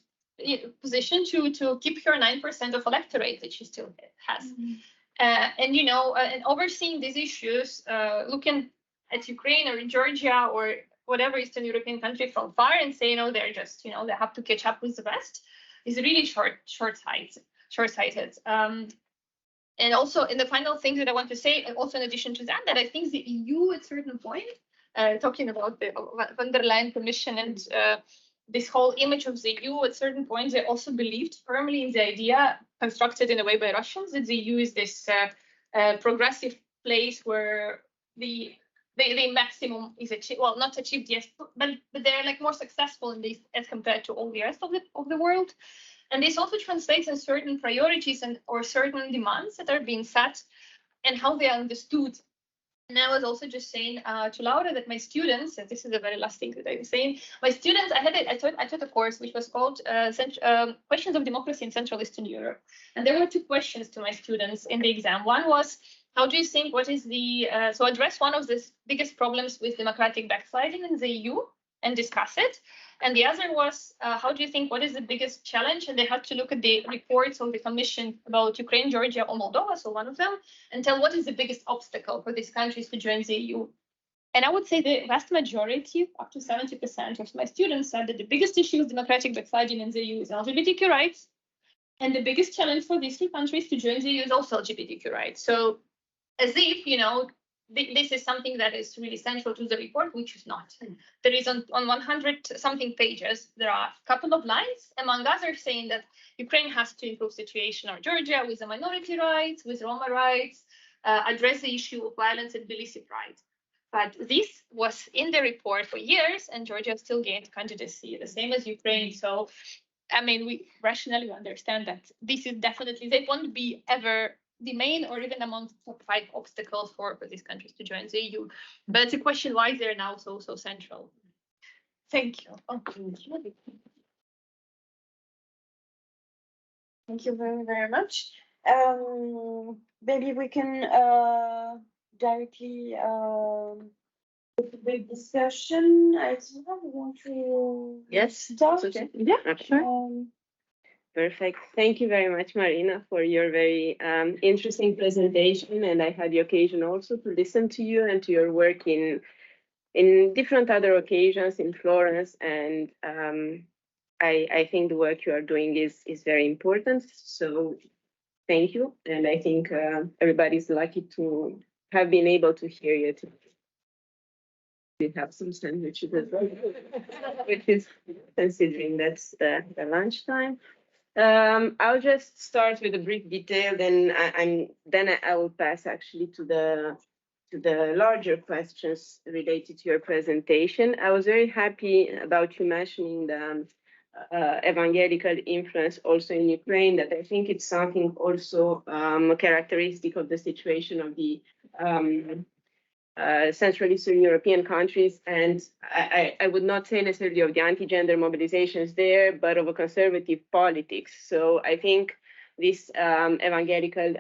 position to keep her 9% of electorate that she still has. Mm-hmm. And overseeing these issues, looking at Ukraine or in Georgia or whatever Eastern European country from far and say, they're just, they have to catch up with the West, is really short-sighted. And also, in the final thing that I want to say, also in addition to that I think the EU at a certain point, talking about the von der Leyen Commission and this whole image of the EU, at a certain point, they also believed firmly in the idea, constructed in a way by Russians, that the EU is this progressive place where the maximum is achieved, well, not achieved yet, but they're like more successful in this as compared to all the rest of the world. And this also translates in certain priorities or certain demands that are being set and how they are understood. And I was also just saying to Laura that my students, and this is the very last thing that I'm saying, my students, I taught a course which was called Questions of Democracy in Central Eastern Europe. And there were two questions to my students in the exam. One was, how do you think, what is so address one of the biggest problems with democratic backsliding in the EU and discuss it. And the other was, how do you think, what is the biggest challenge? And they had to look at the reports of the Commission about Ukraine, Georgia, or Moldova, so one of them, and tell what is the biggest obstacle for these countries to join the EU. And I would say the vast majority, up to 70% of my students, said that the biggest issue of democratic backsliding in the EU is LGBTQ rights. And the biggest challenge for these three countries to join the EU is also LGBTQ rights. So as if, this is something that is really central to the report, which is not. There is on 100 something pages, there are a couple of lines, among others, saying that Ukraine has to improve situation or Georgia with the minority rights, with Roma rights, address the issue of violence and illicit rights. But this was in the report for years, and Georgia still gained candidacy, the same as Ukraine. So, we rationally understand that this is definitely, they won't be ever the main or even among top 5 obstacles for these countries to join the EU. But it's a question why they're now so central. Thank you. Thank you very, very much. Maybe we can directly the discussion. I want to start. Okay. Yeah, sure. Perfect. Thank you very much, Maryna, for your very interesting presentation. And I had the occasion also to listen to you and to your work in different other occasions in Florence. And I think the work you are doing is very important. So thank you. And I think everybody's lucky to have been able to hear you today. We have some sandwiches as well, which is considering that's the lunchtime. I'll just start with a brief detail, then I will pass actually to the larger questions related to your presentation. I was very happy about you mentioning the evangelical influence also in Ukraine. That I think it's something also characteristic of the situation of the Central Eastern European countries, and I would not say necessarily of the anti-gender mobilizations there, but of a conservative politics. So I think this evangelical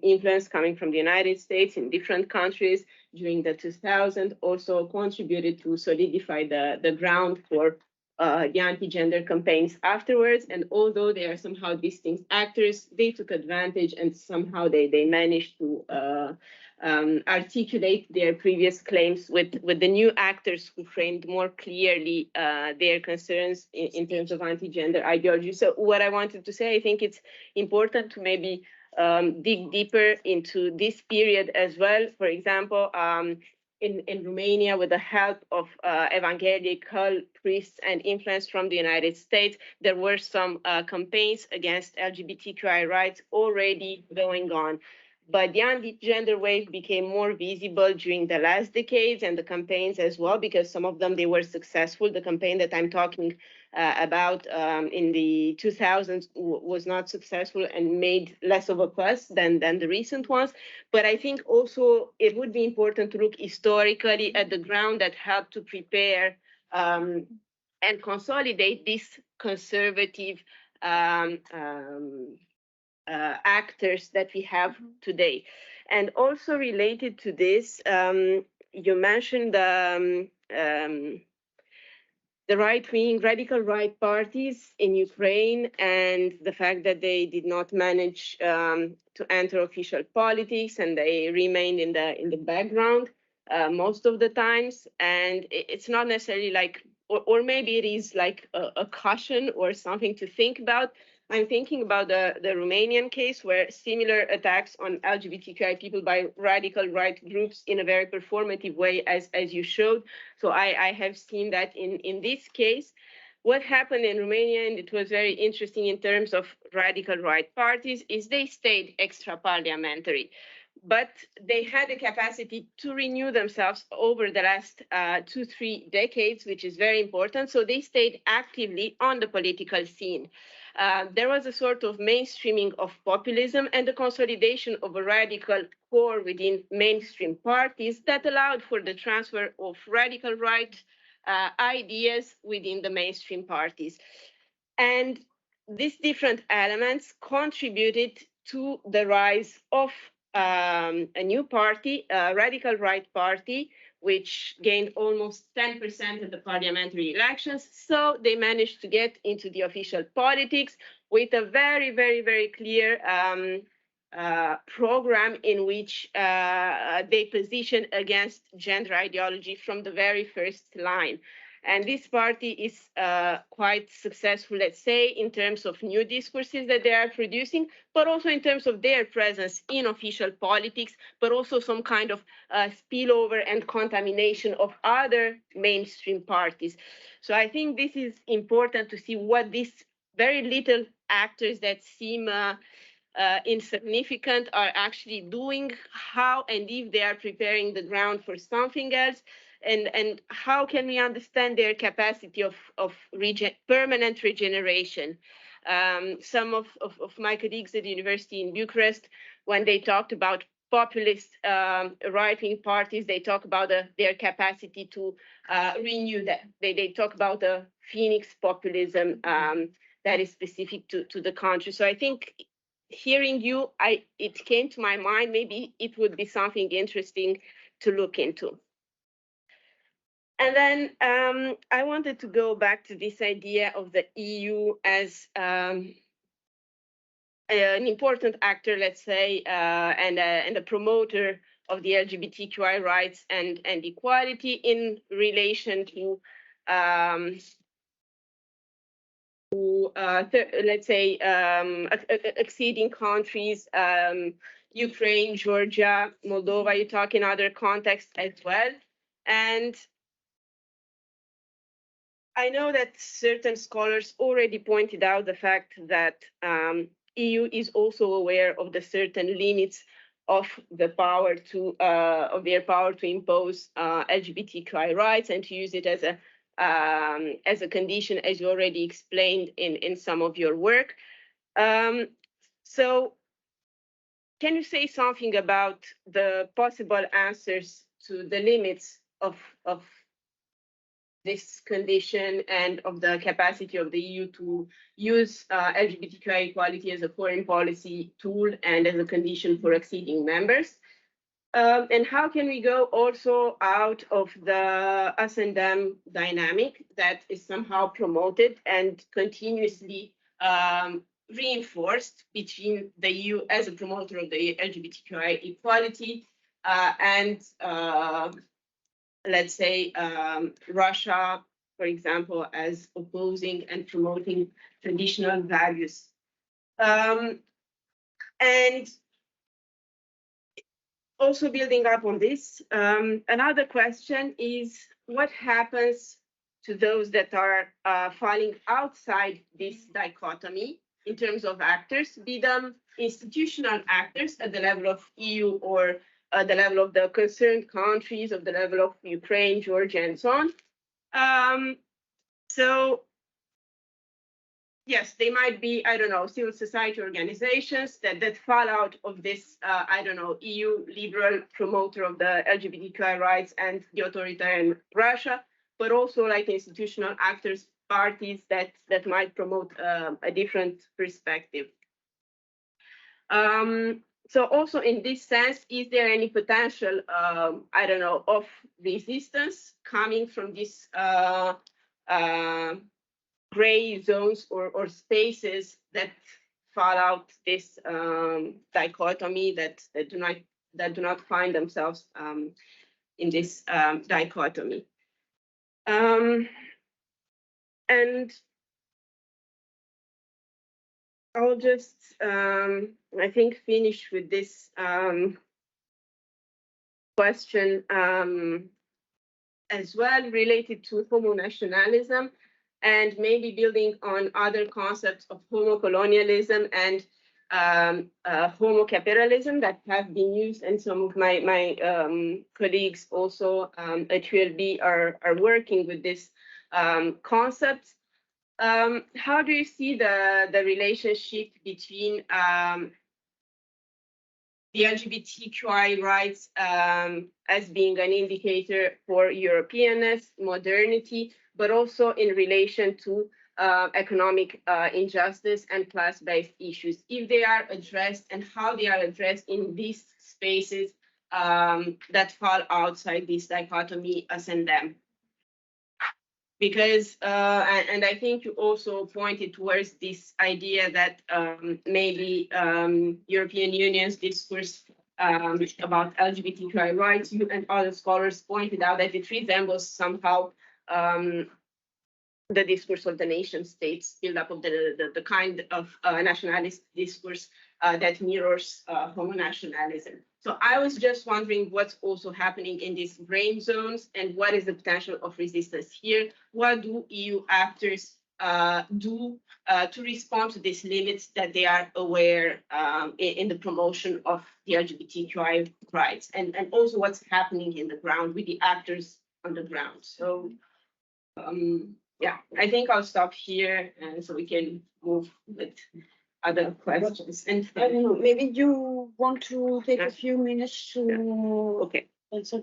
influence coming from the United States in different countries during the 2000s also contributed to solidify the ground for the anti-gender campaigns afterwards. And although they are somehow distinct actors, they took advantage and somehow they managed to articulate their previous claims with the new actors who framed more clearly their concerns in terms of anti-gender ideology. So what I wanted to say, I think it's important to maybe dig deeper into this period as well. For example, in Romania, with the help of evangelical priests and influence from the United States, there were some campaigns against LGBTQI rights already going on. But the anti-gender wave became more visible during the last decades and the campaigns as well, because some of them, they were successful. The campaign that I'm talking about in the 2000s was not successful and made less of a fuss than the recent ones. But I think also it would be important to look historically at the ground that helped to prepare and consolidate this conservative actors that we have today. And also related to this, you mentioned the right-wing, radical right parties in Ukraine and the fact that they did not manage to enter official politics and they remained in the background most of the times. And it's not necessarily like, or maybe it is like a caution or something to think about. I'm thinking about the Romanian case where similar attacks on LGBTQI people by radical right groups in a very performative way, as you showed. So I have seen that in this case. What happened in Romania, and it was very interesting in terms of radical right parties, is they stayed extra parliamentary. But they had the capacity to renew themselves over the last 2-3 decades, which is very important. So they stayed actively on the political scene. There was a sort of mainstreaming of populism and the consolidation of a radical core within mainstream parties that allowed for the transfer of radical right ideas within the mainstream parties. And these different elements contributed to the rise of a new party, a radical right party, which gained almost 10% of the parliamentary elections. So they managed to get into the official politics with a very, very, very clear program in which they position against gender ideology from the very first line. And this party is quite successful, let's say, in terms of new discourses that they are producing, but also in terms of their presence in official politics, but also some kind of spillover and contamination of other mainstream parties. So I think this is important to see what these very little actors that seem insignificant are actually doing, how and if they are preparing the ground for something else. And how can we understand their capacity of permanent regeneration? Some of my colleagues at the university in Bucharest, when they talked about populist right-wing parties, they talk about their capacity to renew that. They talk about the phoenix populism that is specific to the country. So I think hearing you, it came to my mind, maybe it would be something interesting to look into. And then I wanted to go back to this idea of the EU as an important actor, let's say, and a promoter of the LGBTQI rights and equality in relation to let's say, exceeding countries, Ukraine, Georgia, Moldova, you talk in other contexts as well. And I know that certain scholars already pointed out the fact that EU is also aware of the certain limits of the power to of their power to impose LGBTQI rights and to use it as a condition, as you already explained in some of your work. So can you say something about the possible answers to the limits of this condition and of the capacity of the EU to use LGBTQI equality as a foreign policy tool and as a condition for acceding members? And how can we go also out of the us and them dynamic that is somehow promoted and continuously reinforced between the EU as a promoter of the LGBTQI equality and let's say Russia, for example, as opposing and promoting traditional values. And also building up on this, another question is what happens to those that are falling outside this dichotomy in terms of actors, be them institutional actors at the level of EU or the level of the concerned countries, of the level of Ukraine, Georgia, and so on. So yes, they might be, I don't know, civil society organizations that fall out of this, I don't know, EU liberal promoter of the LGBTQI rights and the authoritarian Russia, but also like institutional actors, parties that might promote a different perspective. So also in this sense, is there any potential, I don't know, of resistance coming from this gray zones or spaces that fall out this dichotomy that do not find themselves in this dichotomy. And I'll just, I think, finish with this question as well related to homonationalism and maybe building on other concepts of homocolonialism and homocapitalism that have been used, and some of my colleagues also at ULB are working with this concept. How do you see the relationship between the LGBTQI rights as being an indicator for Europeanness, modernity, but also in relation to economic injustice and class-based issues, if they are addressed and how they are addressed in these spaces that fall outside this dichotomy, us and them? Because, and I think you also pointed towards this idea that maybe European Union's discourse about LGBTQI rights, you and other scholars pointed out that it resembles somehow the discourse of the nation states, build up of the kind of nationalist discourse that mirrors homonationalism. So I was just wondering what's also happening in these brain zones and what is the potential of resistance here? What do EU actors do to respond to these limits that they are aware in the promotion of the LGBTQI rights? And also what's happening in the ground with the actors on the ground. So yeah, I think I'll stop here and so we can move with other questions. And I don't know, maybe you want to take a few minutes to okay. answer.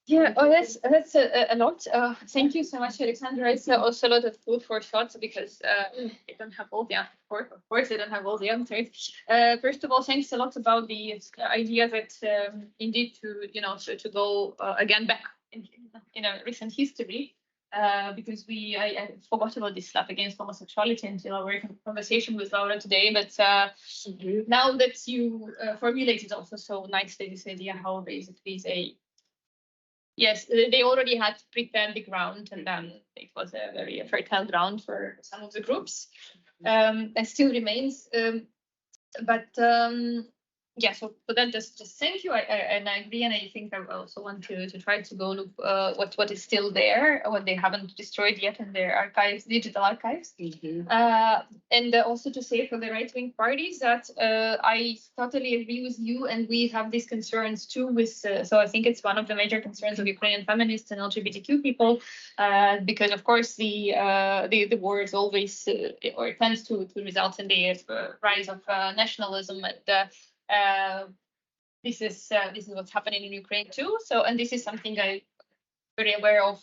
Yeah, oh, that's a lot. Thank you so much, Alexandra. It's also a lot of food for thought because I don't have all the answers. Of course, I don't have all the answers. First of all, thanks a lot about the idea that indeed to go again back in a recent history. Because I forgot about this stuff against homosexuality until our conversation with Laura today. But now that you formulated also so nicely this idea how basically is a yes, they already had prepared the ground, and then it was a very fertile ground for some of the groups, and still remains. Yeah, so for that, just thank you. And I agree, and I think I also want to try to go look what is still there, what they haven't destroyed yet in their archives, digital archives. And also to say for the right-wing parties that I totally agree with you, and we have these concerns too. With so I think it's one of the major concerns of Ukrainian feminists and LGBTQ people, because of course the war is always or tends to result in the rise of nationalism, and this is what's happening in Ukraine too. So, and this is something I'm very aware of.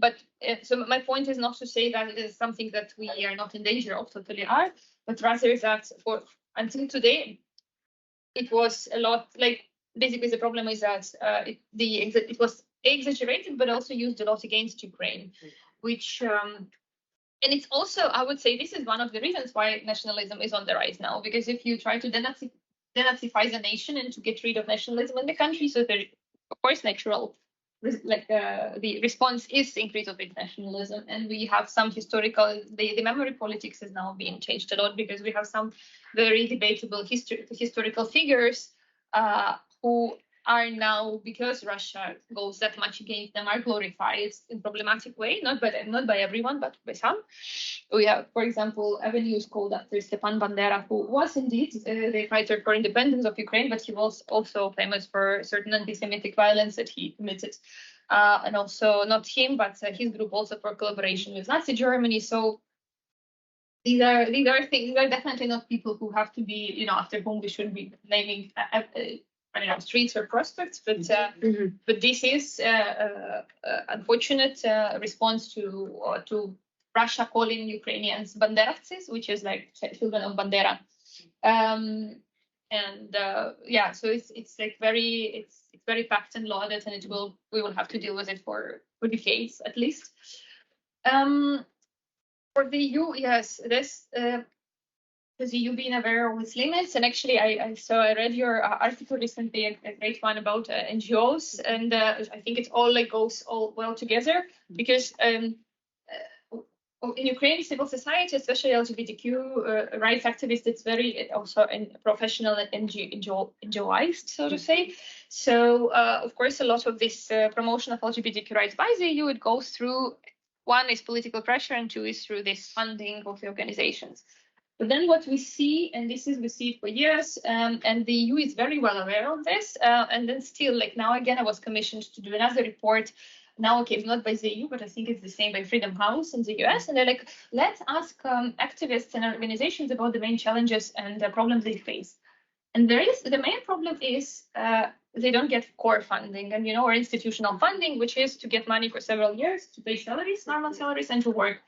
But so my point is not to say that it is something that we are not in danger of, totally are, but rather that for until today, it was a lot like basically the problem is that it was exaggerated, but also used a lot against Ukraine, which and it's also, I would say, this is one of the reasons why nationalism is on the rise now, because if you try to denazify the nation and to get rid of nationalism in the country, so there, of course, natural, the response is increase of its nationalism, and we have some historical, the memory politics is now being changed a lot because we have some very debatable historical figures who are now, because Russia goes that much against them, are glorified in problematic way, not by everyone, but by some. We have, for example, avenues called after Stepan Bandera, who was indeed the fighter for independence of Ukraine, but he was also famous for certain anti-Semitic violence that he committed. And also not him, but his group also for collaboration with Nazi Germany. So these are things. These are definitely not people who have to be, after whom we should be naming I don't know, streets or prospects, but this is unfortunate response to Russia calling Ukrainians banderovцы, which is like children of Bandera, yeah, so it's like it's very fact and lauded, and we will have to deal with it for decades at least. For the EU, yes, this. Because you being aware of its limits, and actually I read your article recently, a great one about NGOs, and I think it all goes all well together, because in Ukraine, civil society, especially LGBTQ rights activists, it's very also professional and NGOized, so to say. So of course, a lot of this promotion of LGBTQ rights by the EU, it goes through, one is political pressure, and two is through this funding of the organizations. But then what we see, and we see it for years, and the EU is very well aware of this, and then still, now again, I was commissioned to do another report, now, okay, not by the EU, but I think it's the same by Freedom House in the US, and they're like, let's ask activists and organizations about the main challenges and the problems they face. And the main problem is they don't get core funding, and or institutional funding, which is to get money for several years, to pay salaries, normal salaries, and to work.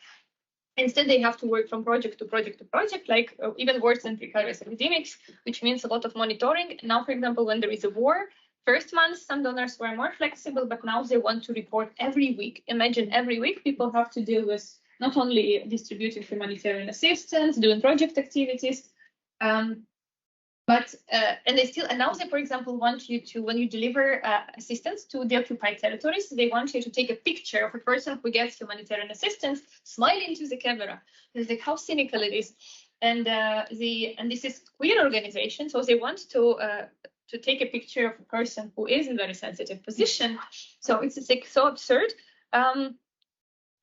Instead, they have to work from project to project to project, even worse than precarious academics, which means a lot of monitoring. Now, for example, when there is a war, first months, some donors were more flexible, but now they want to report every week. Imagine every week people have to deal with not only distributing humanitarian assistance, doing project activities, but and now they, for example, want you to, when you deliver assistance to the occupied territories, they want you to take a picture of a person who gets humanitarian assistance, smile into the camera. It's like how cynical it is. And this is queer organization, so they want to take a picture of a person who is in a very sensitive position. So it's so absurd.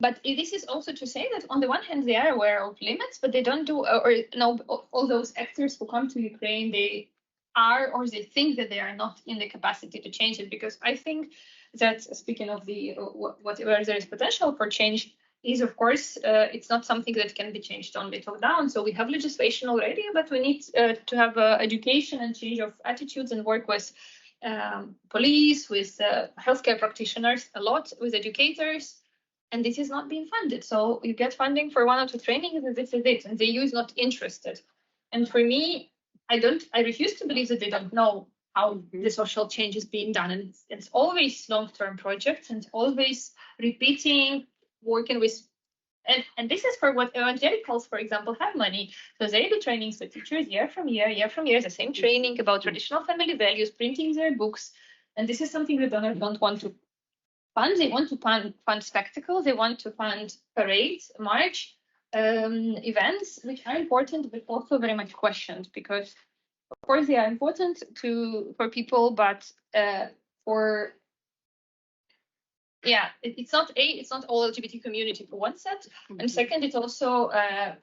But this is also to say that on the one hand, they are aware of limits, but they don't do, all those actors who come to Ukraine, they are, or they think that they are not in the capacity to change it. Because I think that, speaking of where there is potential for change, is of course, it's not something that can be changed only top down. So we have legislation already, but we need to have education and change of attitudes, and work with police, with healthcare practitioners a lot, with educators. And this is not being funded. So you get funding for 1 or 2 trainings, and this is it. And the EU is not interested. And for me, I refuse to believe that they don't know how the social change is being done. And it's always long-term projects, and always repeating, working with, and this is for what evangelicals, for example, have money. So they do trainings with teachers year from year, the same training about traditional family values, printing their books. And this is something that donors don't want to fund. They want to fund spectacle. They want to fund parades, march, events, which are important, but also very much questioned, because of course they are important for people, but it's not all LGBT community for one set, and second, it also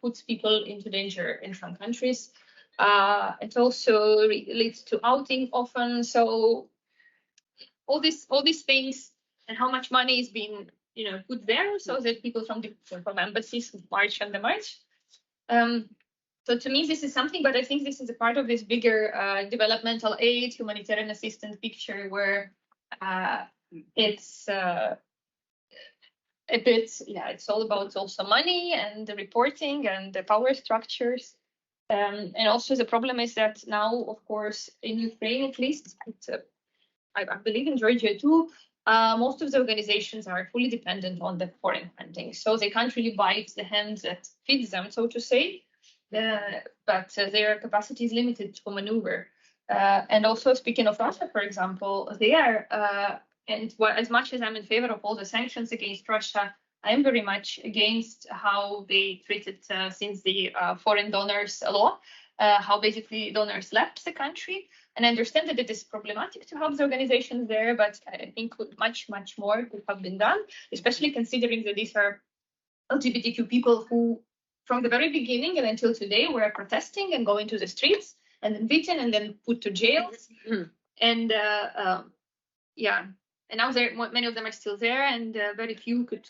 puts people into danger in some countries. It also leads to outing often. So all these things, and how much money is being put there so that people from embassies march on the march. So to me, this is something, but I think this is a part of this bigger developmental aid, humanitarian assistance picture, where it's a bit, it's all about also money and the reporting and the power structures. And also the problem is that now, of course, in Ukraine at least, I believe in Georgia too, most of the organizations are fully dependent on the foreign funding. So they can't really bite the hand that feeds them, so to say. But their capacity is limited to maneuver. And also, speaking of Russia, for example, they are, as much as I'm in favor of all the sanctions against Russia, I am very much against how they treated since the foreign donors law, how basically donors left the country. And I understand that it is problematic to have the organizations there, but I think much, much more could have been done, especially considering that these are LGBTQ people who, from the very beginning and until today, were protesting and going to the streets and then beaten and then put to jail. And and now many of them are still there, and very few could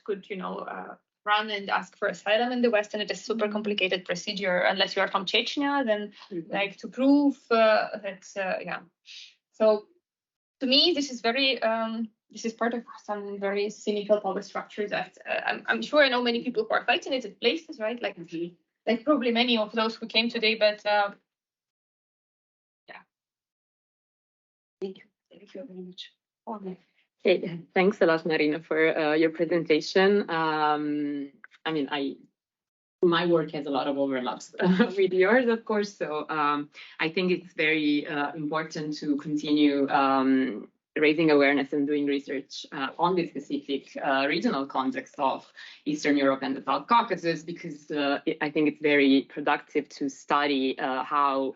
run and ask for asylum in the West, and it is super complicated procedure unless you are from Chechnya. Then like to prove that So to me, this is very this is part of some very cynical power structure that I'm sure I know many people who are fighting it in places, right? Like probably many of those who came today, but Thank you very much. Okay, thanks a lot, Maryna, for your presentation. My work has a lot of overlaps with yours, of course. So I think it's very important to continue raising awareness and doing research on the specific regional context of Eastern Europe and the South Caucasus, because I think it's very productive to study how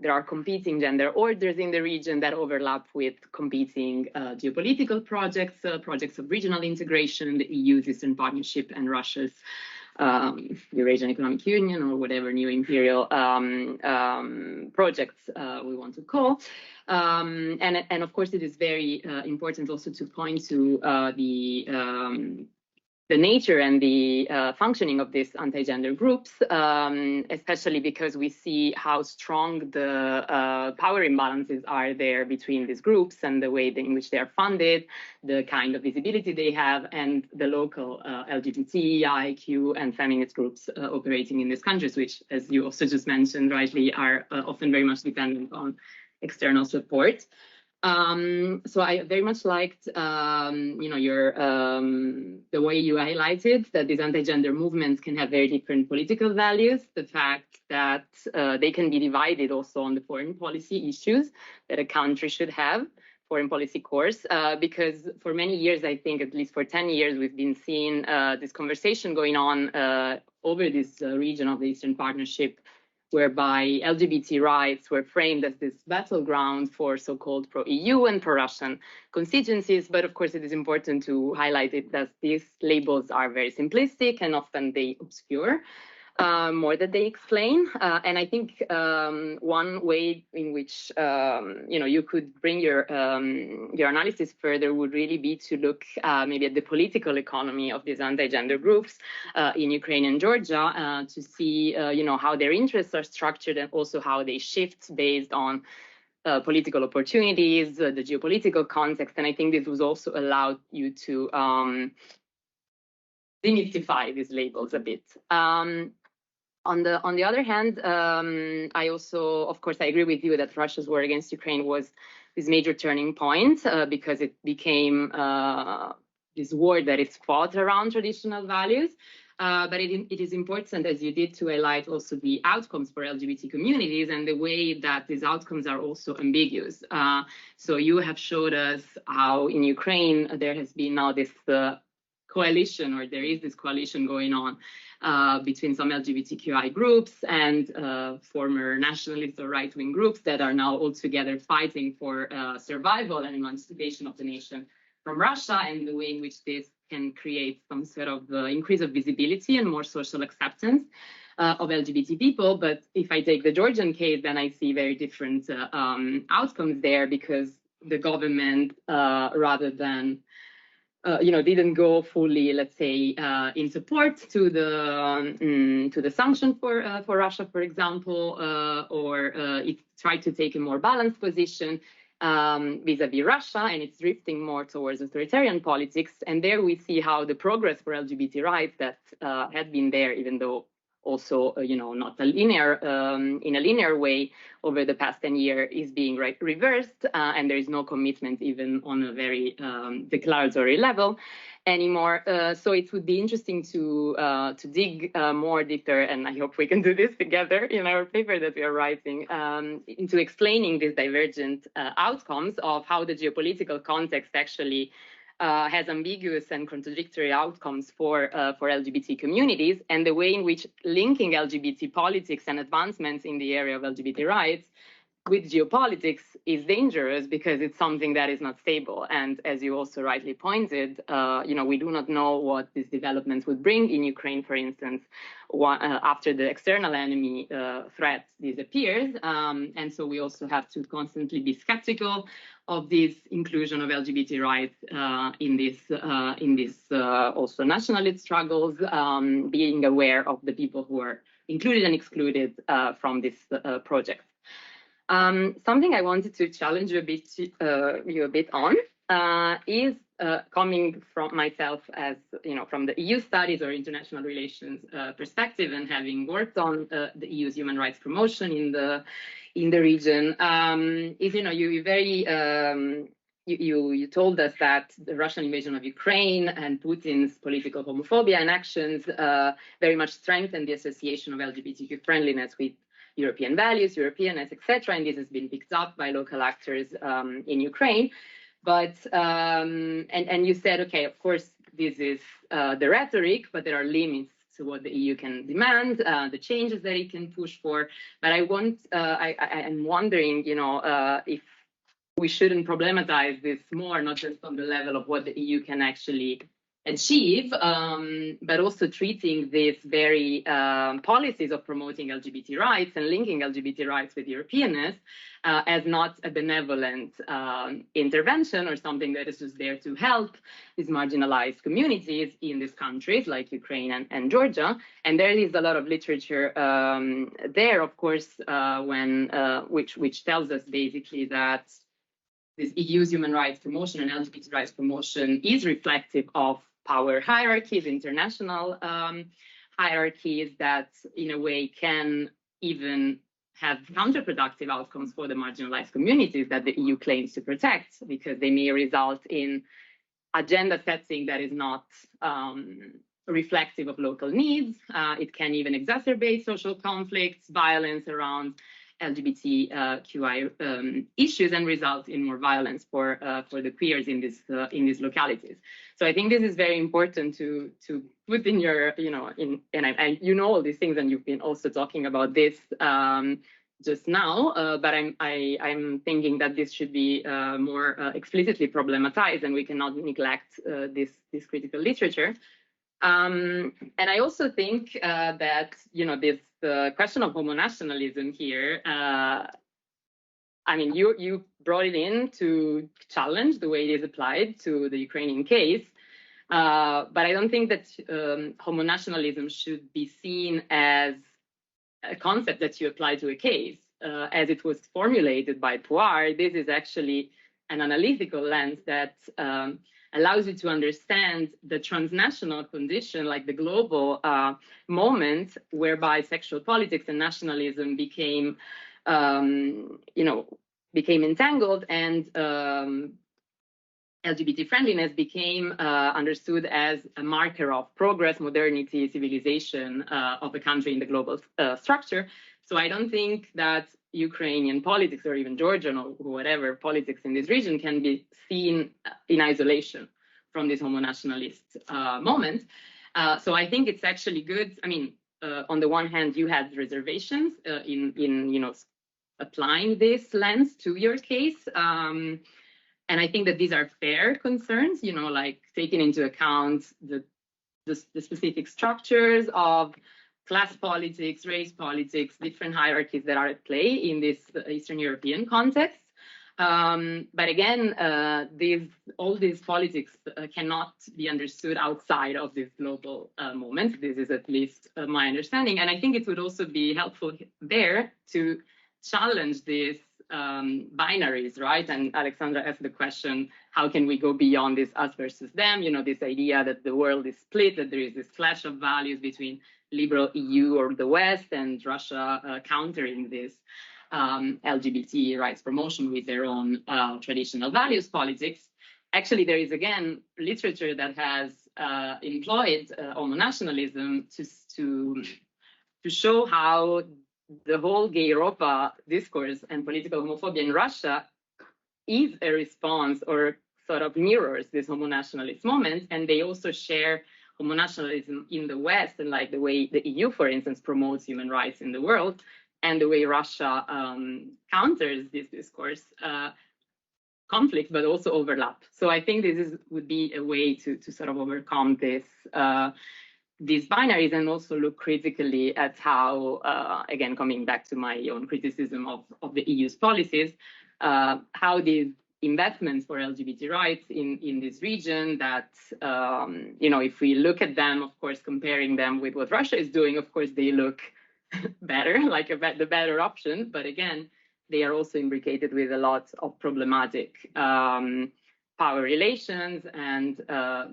there are competing gender orders in the region that overlap with competing geopolitical projects, projects of regional integration, the EU's Eastern Partnership and Russia's Eurasian Economic Union, or whatever new imperial projects we want to call. And of course, it is very important also to point to the nature and the functioning of these anti-gender groups, especially because we see how strong the power imbalances are there between these groups and the way in which they are funded, the kind of visibility they have, and the local LGBTIQ and feminist groups operating in these countries, which, as you also just mentioned rightly, are often very much dependent on external support. So I very much liked, your the way you highlighted that these anti-gender movements can have very different political values. The fact that they can be divided also on the foreign policy issues that a country should have, foreign policy course, because for many years, I think at least for 10 years, we've been seeing this conversation going on over this region of the Eastern Partnership, whereby LGBT rights were framed as this battleground for so-called pro-EU and pro-Russian constituencies. But of course, it is important to highlight it that these labels are very simplistic and often they obscure more than they explain. And I think one way in which you could bring your analysis further would really be to look maybe at the political economy of these anti-gender groups in Ukraine and Georgia to see how their interests are structured and also how they shift based on political opportunities, the geopolitical context. And I think this was also allowed you to demystify these labels a bit. On the other hand, I also, of course, I agree with you that Russia's war against Ukraine was this major turning point because it became this war that is fought around traditional values. But it is important, as you did, to highlight also the outcomes for LGBT communities and the way that these outcomes are also ambiguous. So you have showed us how in Ukraine there has been now this coalition, or there is this coalition going on between some LGBTQI groups and former nationalist or right-wing groups that are now all together fighting for survival and emancipation of the nation from Russia, and the way in which this can create some sort of increase of visibility and more social acceptance of LGBT people. But if I take the Georgian case, then I see very different outcomes there, because the government, rather than didn't go fully, let's say, in support to the sanction for Russia, for example, or it tried to take a more balanced position vis-a-vis Russia, and it's drifting more towards authoritarian politics. And there we see how the progress for LGBT rights that had been there, even though also, not in a linear way over the past 10 years, is being reversed, and there is no commitment even on a very declaratory level anymore. So it would be interesting to dig more deeper, and I hope we can do this together in our paper that we are writing, into explaining these divergent outcomes of how the geopolitical context actually has ambiguous and contradictory outcomes for LGBT communities, and the way in which linking LGBT politics and advancements in the area of LGBT rights with geopolitics is dangerous, because it's something that is not stable. And as you also rightly pointed, we do not know what these developments would bring in Ukraine, for instance, after the external enemy threat disappears. And so we also have to constantly be skeptical of this inclusion of LGBT rights in this also nationalist struggles, being aware of the people who are included and excluded from this project. Something I wanted to challenge you a bit on is coming from myself as, from the EU studies or international relations perspective, and having worked on the EU's human rights promotion in the region, is, you told us that the Russian invasion of Ukraine and Putin's political homophobia and actions very much strengthened the association of LGBTQ friendliness with European values, Europeanness, etc. And this has been picked up by local actors in Ukraine. But and you said, okay, of course, this is the rhetoric, but there are limits to what the EU can demand, the changes that it can push for. But I'm wondering, if we shouldn't problematize this more, not just on the level of what the EU can actually achieve, but also treating these very policies of promoting LGBT rights and linking LGBT rights with Europeanness as not a benevolent intervention, or something that is just there to help these marginalized communities in these countries like Ukraine and Georgia. And there is a lot of literature there, of course, which tells us basically that this EU's human rights promotion and LGBT rights promotion is reflective of power hierarchies, international hierarchies that in a way can even have counterproductive outcomes for the marginalized communities that the EU claims to protect, because they may result in agenda setting that is not reflective of local needs. It can even exacerbate social conflicts, violence around LGBTQI issues, and result in more violence for the queers in these localities. So I think this is very important to put in your, and all these things, and you've been also talking about this just now. But I'm thinking that this should be more explicitly problematized, and we cannot neglect this critical literature. And I also think that this question of homonationalism here. You brought it in to challenge the way it is applied to the Ukrainian case, but I don't think that homonationalism should be seen as a concept that you apply to a case. As it was formulated by Poir, this is actually an analytical lens that allows you to understand the transnational condition, like the global moment whereby sexual politics and nationalism became entangled, and LGBT friendliness became understood as a marker of progress, modernity, civilization of a country in the global structure. So I don't think that Ukrainian politics or even Georgian or whatever politics in this region can be seen in isolation from this homonationalist moment. So I think it's actually good. I mean, on the one hand, you had reservations in applying this lens to your case. And I think that these are fair concerns, like taking into account the specific structures of class politics, race politics, different hierarchies that are at play in this Eastern European context. But again, all these politics cannot be understood outside of this global moment. This is at least my understanding. And I think it would also be helpful there to challenge these binaries, right? And Alexandra asked the question, how can we go beyond this us versus them? This idea that the world is split, that there is this clash of values between liberal EU or the West and Russia countering this LGBT rights promotion with their own traditional values politics. Actually, there is, again, literature that has employed homonationalism to show how the whole gay Europa discourse and political homophobia in Russia is a response or sort of mirrors this homonationalist moment. And they also share homonationalism in the West and like the way the EU, for instance, promotes human rights in the world and the way Russia counters this discourse conflict, but also overlap. So I think this would be a way to sort of overcome this these binaries and also look critically at how, again, coming back to my own criticism of the EU's policies, how these investments for LGBT rights in this region that, if we look at them, of course, comparing them with what Russia is doing, of course, they look better, like the better option. But again, they are also imbricated with a lot of problematic power relations and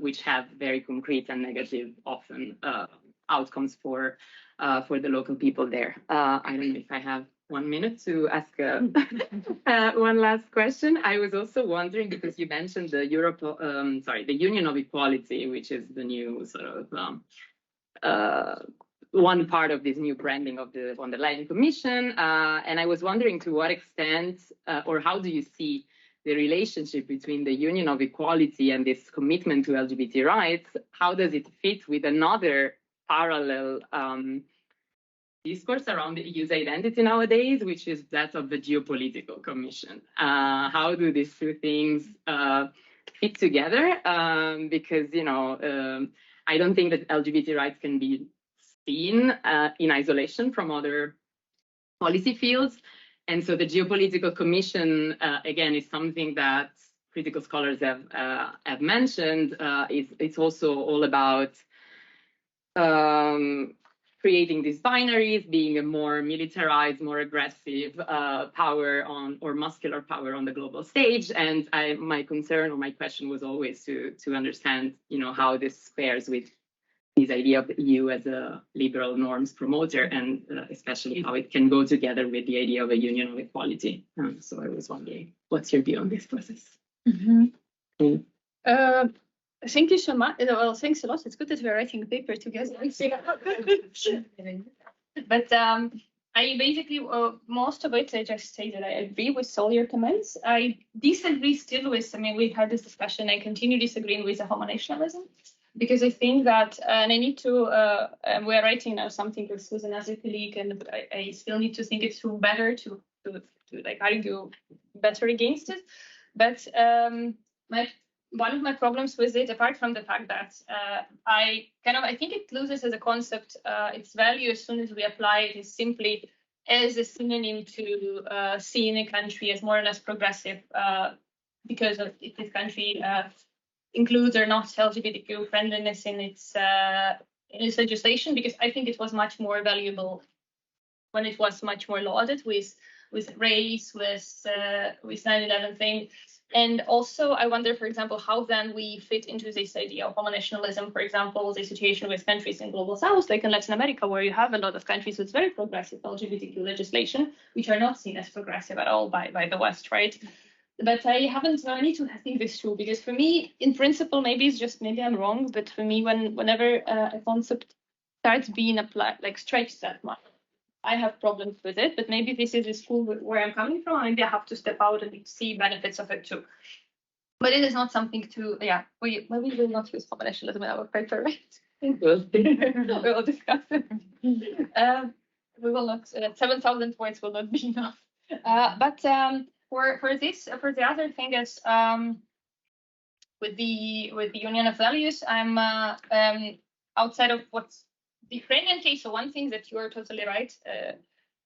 which have very concrete and negative often outcomes for the local people there. I don't know if I have 1 minute to ask one last question. I was also wondering, because you mentioned the the Union of Equality, which is the new sort of one part of this new branding of the von der Leyen Commission. And I was wondering to what extent or how do you see the relationship between the Union of Equality and this commitment to LGBT rights? How does it fit with another parallel discourse around the EU's identity nowadays, which is that of the Geopolitical Commission? How do these two things fit together? Because, I don't think that LGBT rights can be seen in isolation from other policy fields. And so the Geopolitical Commission, again, is something that critical scholars have mentioned. It's also all about creating these binaries, being a more militarized, more aggressive power or muscular power on the global stage. And my concern or my question was always to understand, how this pairs with this idea of the EU as a liberal norms promoter, and especially how it can go together with the idea of a union of equality. So I was wondering, what's your view on this process? Mm-hmm. Thank you so much. Well, thanks a lot. It's good that we're writing a paper together. But I basically, most of it, I just say that I agree with all your comments. I disagree still with, we had this discussion, I continue disagreeing with the homonationalism. Because I think that, and I need to, we're writing now something with Susan as a colleague, and I still need to think it through better to like argue better against it. But one of my problems with it, apart from the fact that I think it loses as a concept its value as soon as we apply it is simply as a synonym to seeing a country as more or less progressive because of if this country includes or not LGBTQ friendliness in its legislation, because I think it was much more valuable when it was much more lauded with race, with 9/11 thing. And also, I wonder, for example, how then we fit into this idea of homonationalism, for example, the situation with countries in Global South, like in Latin America, where you have a lot of countries with very progressive LGBTQ legislation, which are not seen as progressive at all by the West, right? but I haven't. I need to think this through because for me, in principle, maybe I'm wrong, but for me, whenever a concept starts being applied, like stretched that much, I have problems with it. But maybe this is the school where I'm coming from. Maybe I have to step out and see benefits of it too. But it is not something to. Yeah, we will not use combinationalism in our paper, right? We will discuss it. We will not. 7,000 words will not be enough. But for the other thing is with the union of values, I'm outside of what's the Ukrainian case. So one thing that you are totally right,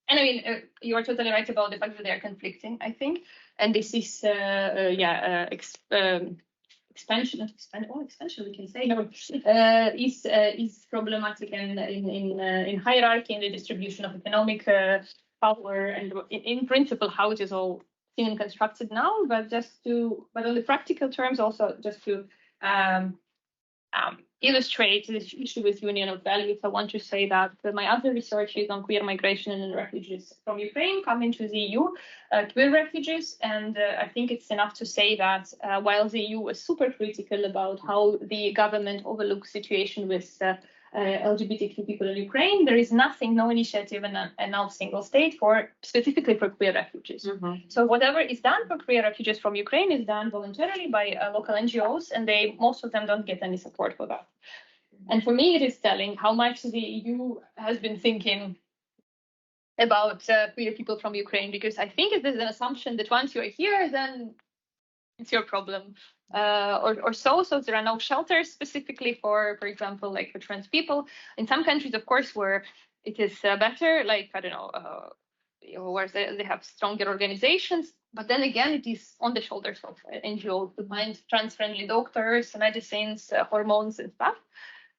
and I mean you are totally right about the fact that they are conflicting. I think, and this is expansion we can say is problematic in hierarchy and the distribution of economic power and in principle how it is all seen and constructed now, but on the practical terms also just to illustrate this issue with union of values, I want to say that my other research is on queer migration and refugees from Ukraine coming to the EU, queer refugees. And I think it's enough to say that while the EU was super critical about how the government overlooks situation with LGBTQ people in Ukraine, there is no initiative and no single state specifically for queer refugees. Mm-hmm. So whatever is done for queer refugees from Ukraine is done voluntarily by local NGOs, and most of them don't get any support for that. And for me, it is telling how much the EU has been thinking about queer people from Ukraine, because I think there's an assumption that once you're here, then it's your problem. Or so there are no shelters specifically for example, like for trans people. In some countries, of course, where it is better, like I don't know, where they have stronger organizations. But then again, it is on the shoulders of NGOs to find trans-friendly doctors, medicines, hormones, and stuff.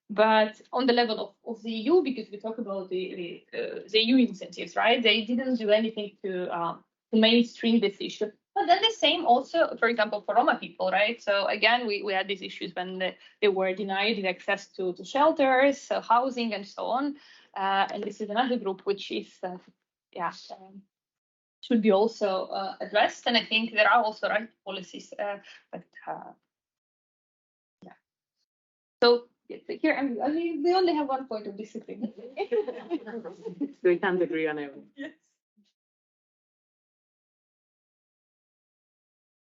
But on the level of the EU, because we talk about the EU incentives, right? They didn't do anything to mainstream this issue. But then the same also, for example, for Roma people, right? So again, we had these issues when they were denied the access to shelters, housing, and so on. And this is another group which is, should be also addressed. And I think there are also right policies, but yeah. So here, I mean, we only have one point of disagreement. We can't agree on everything. Yes.